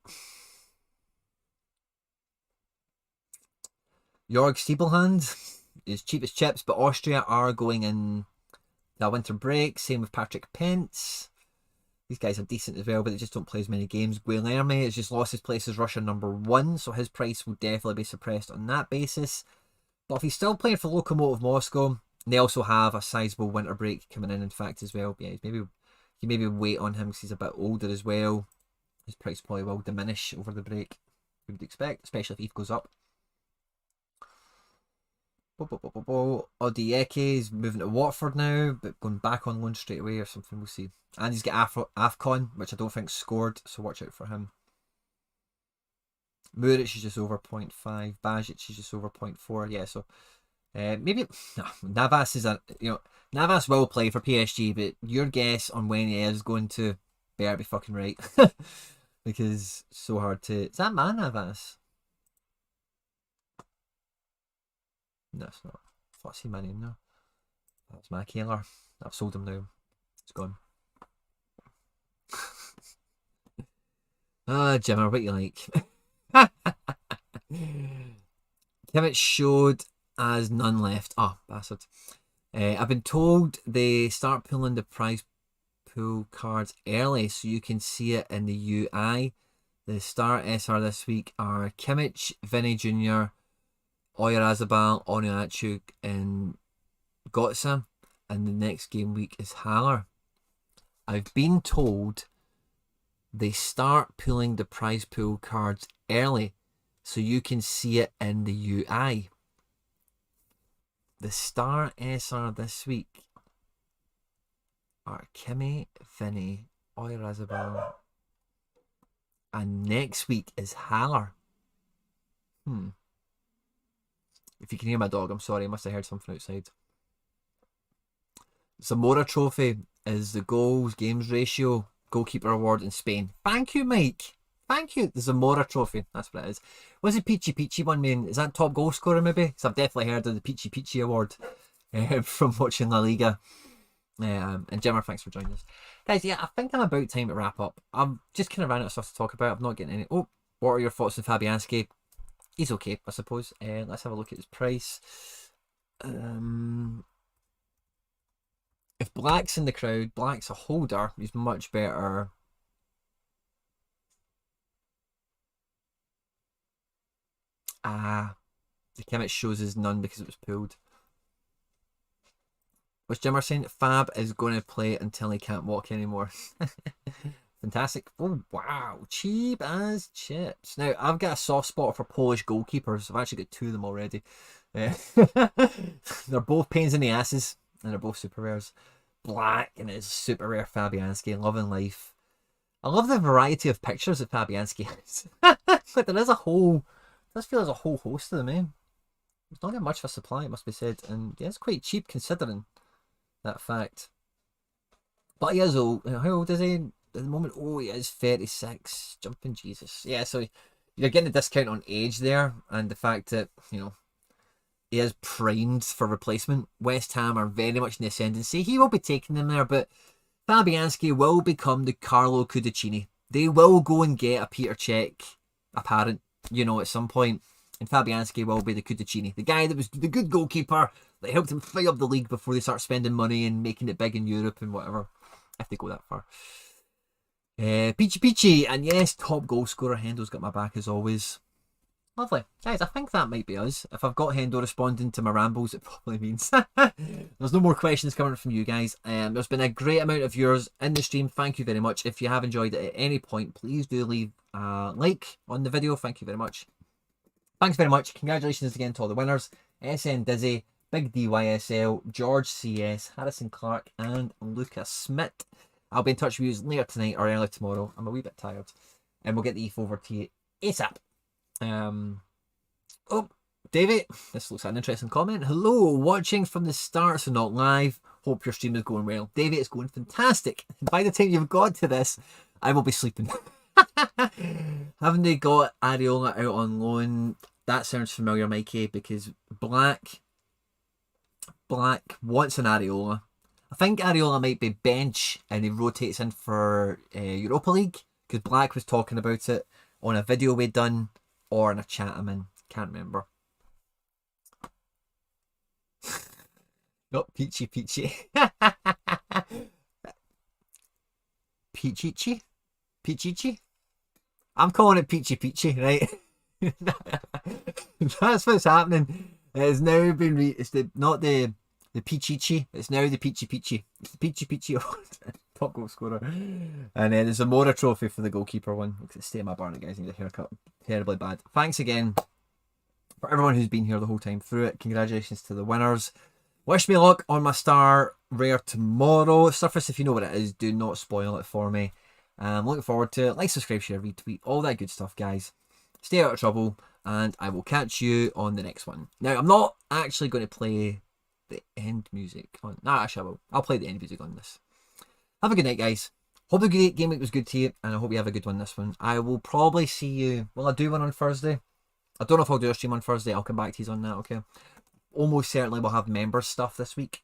Jörg Stiebelhand is cheap as chips, but Austria are going in the winter break. Same with Patrick Pence. These guys are decent as well, but they just don't play as many games. Guilherme has just lost his place as Russia #1, so his price will definitely be suppressed on that basis. But if he's still playing for Lokomotiv Moscow, they also have a sizable winter break coming in fact, as well. Yeah, maybe wait on him because he's a bit older as well. His price probably will diminish over the break, we would expect, especially if ETH goes up. Odieke is moving to Watford now, but going back on loan straight away or something, we'll see. And he's got AFCON, which I don't think scored, so watch out for him. Muric is just over 0.5. Bajic is just over 0.4. Yeah, so maybe Navas is Navas will play for PSG, but your guess on when he is going to better be fucking right. Because it's so hard to... Is that man Navas? No, it's not. What's my name now? That's my Kayler. I've sold him now. It's gone. Jimmer, what you like? Kimmich showed as none left. Oh, bastard. I've been told they start pulling the prize pool cards early so you can see it in the UI. The start SR this week are Kimmich, Vinny Jr., Oyarzabal, Onuachu, and Gotza. And the next game week is Haller. I've been told they start pulling the prize pool cards early so you can see it in the UI. The star SR this week are Kimmy, Vinny, Oirazabal, and next week is Haller. If you can hear my dog, I'm sorry, I must have heard something outside. Zamora Trophy is the goals, games ratio, goalkeeper award in Spain. Thank you, Mike. Thank you. The Zamora Trophy, that's what it is. What's the Peachy Peachy one, man? Is that top goal scorer, maybe? So I've definitely heard of the Peachy Peachy award from watching La Liga. And Jimmer, thanks for joining us. Guys, yeah, I think I'm about time to wrap up. I'm just kind of running out of stuff to talk about. I'm not getting any... Oh, what are your thoughts on Fabianski? He's okay, I suppose. Let's have a look at his price. If Black's in the crowd, Black's a holder. He's much better. The Kimmich shows is none because it was pulled. What's Jimmer saying? Fab is going to play until he can't walk anymore. Fantastic. Oh, wow. Cheap as chips. Now, I've got a soft spot for Polish goalkeepers. I've actually got 2 of them already. They're both pains in the asses, and they're both super rares. Black and his super rare Fabianski. Loving life. I love the variety of pictures that Fabianski has. But there is a whole... Does feel there's a whole host of them, eh? There's not that much of a supply, it must be said. And yeah, it's quite cheap considering that fact. But he is old. How old is he at the moment? Oh, he is 36. Jumping Jesus. Yeah, so you're getting a discount on age there. And the fact that, you know, he is primed for replacement. West Ham are very much in the ascendancy. He will be taking them there, but Fabianski will become the Carlo Cudicini. They will go and get a Peter Cech apparent, you know, at some point. And Fabianski will be the Cudicini. The guy that was the good goalkeeper that helped him fight up the league before they start spending money and making it big in Europe and whatever. If they go that far. Peachy Peachy. And yes, top goal scorer. Hendo's got my back as always. Lovely. Guys, I think that might be us. If I've got Hendo responding to my rambles, it probably means there's no more questions coming from you guys. There's been a great amount of viewers in the stream. Thank you very much. If you have enjoyed it at any point, please do leave a like on the video. Thank you very much. Thanks very much. Congratulations again to all the winners. SN Dizzy, Big DYSL, George CS, Harrison Clark, and Lucas Smith. I'll be in touch with you later tonight or early tomorrow. I'm a wee bit tired. And we'll get the ETH over to you ASAP. Oh, David, this looks like an interesting comment. Hello, watching from the start, so not live. Hope your stream is going well. David, it's going fantastic. By the time you've got to this, I will be sleeping. Haven't they got Areola out on loan? That sounds familiar, Mikey, because Black wants an Areola. I think Areola might be bench and he rotates in for Europa League, because Black was talking about it on a video we'd done or in a chat I'm in. Can't remember. Not Peachy Peachy. Peachy? Peachy? I'm calling it Peachy Peachy, right? That's what's happening. It's now been it's not the Peachy, it's now the Peachy Peachy. It's the Peachy Peachy top goal scorer. And then there's a Mora trophy for the goalkeeper one. Look at the state of my barnet, guys. I need a haircut. Terribly bad. Thanks again for everyone who's been here the whole time through it. Congratulations to the winners. Wish me luck on my star rare tomorrow. Surface, if you know what it is, do not spoil it for me. I'm looking forward to it. Like, subscribe, share, retweet, all that good stuff, guys. Stay out of trouble, and I will catch you on the next one. Now, I'm not actually going to play the end music on... No, actually I will. I'll play the end music on this. Have a good night, guys. Hope the game week was good to you, and I hope you have a good one this one. I will probably see you... Will I do one on Thursday? I don't know if I'll do a stream on Thursday. I'll come back to you on that, okay? Almost certainly we'll have members stuff this week.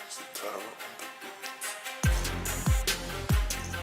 It's the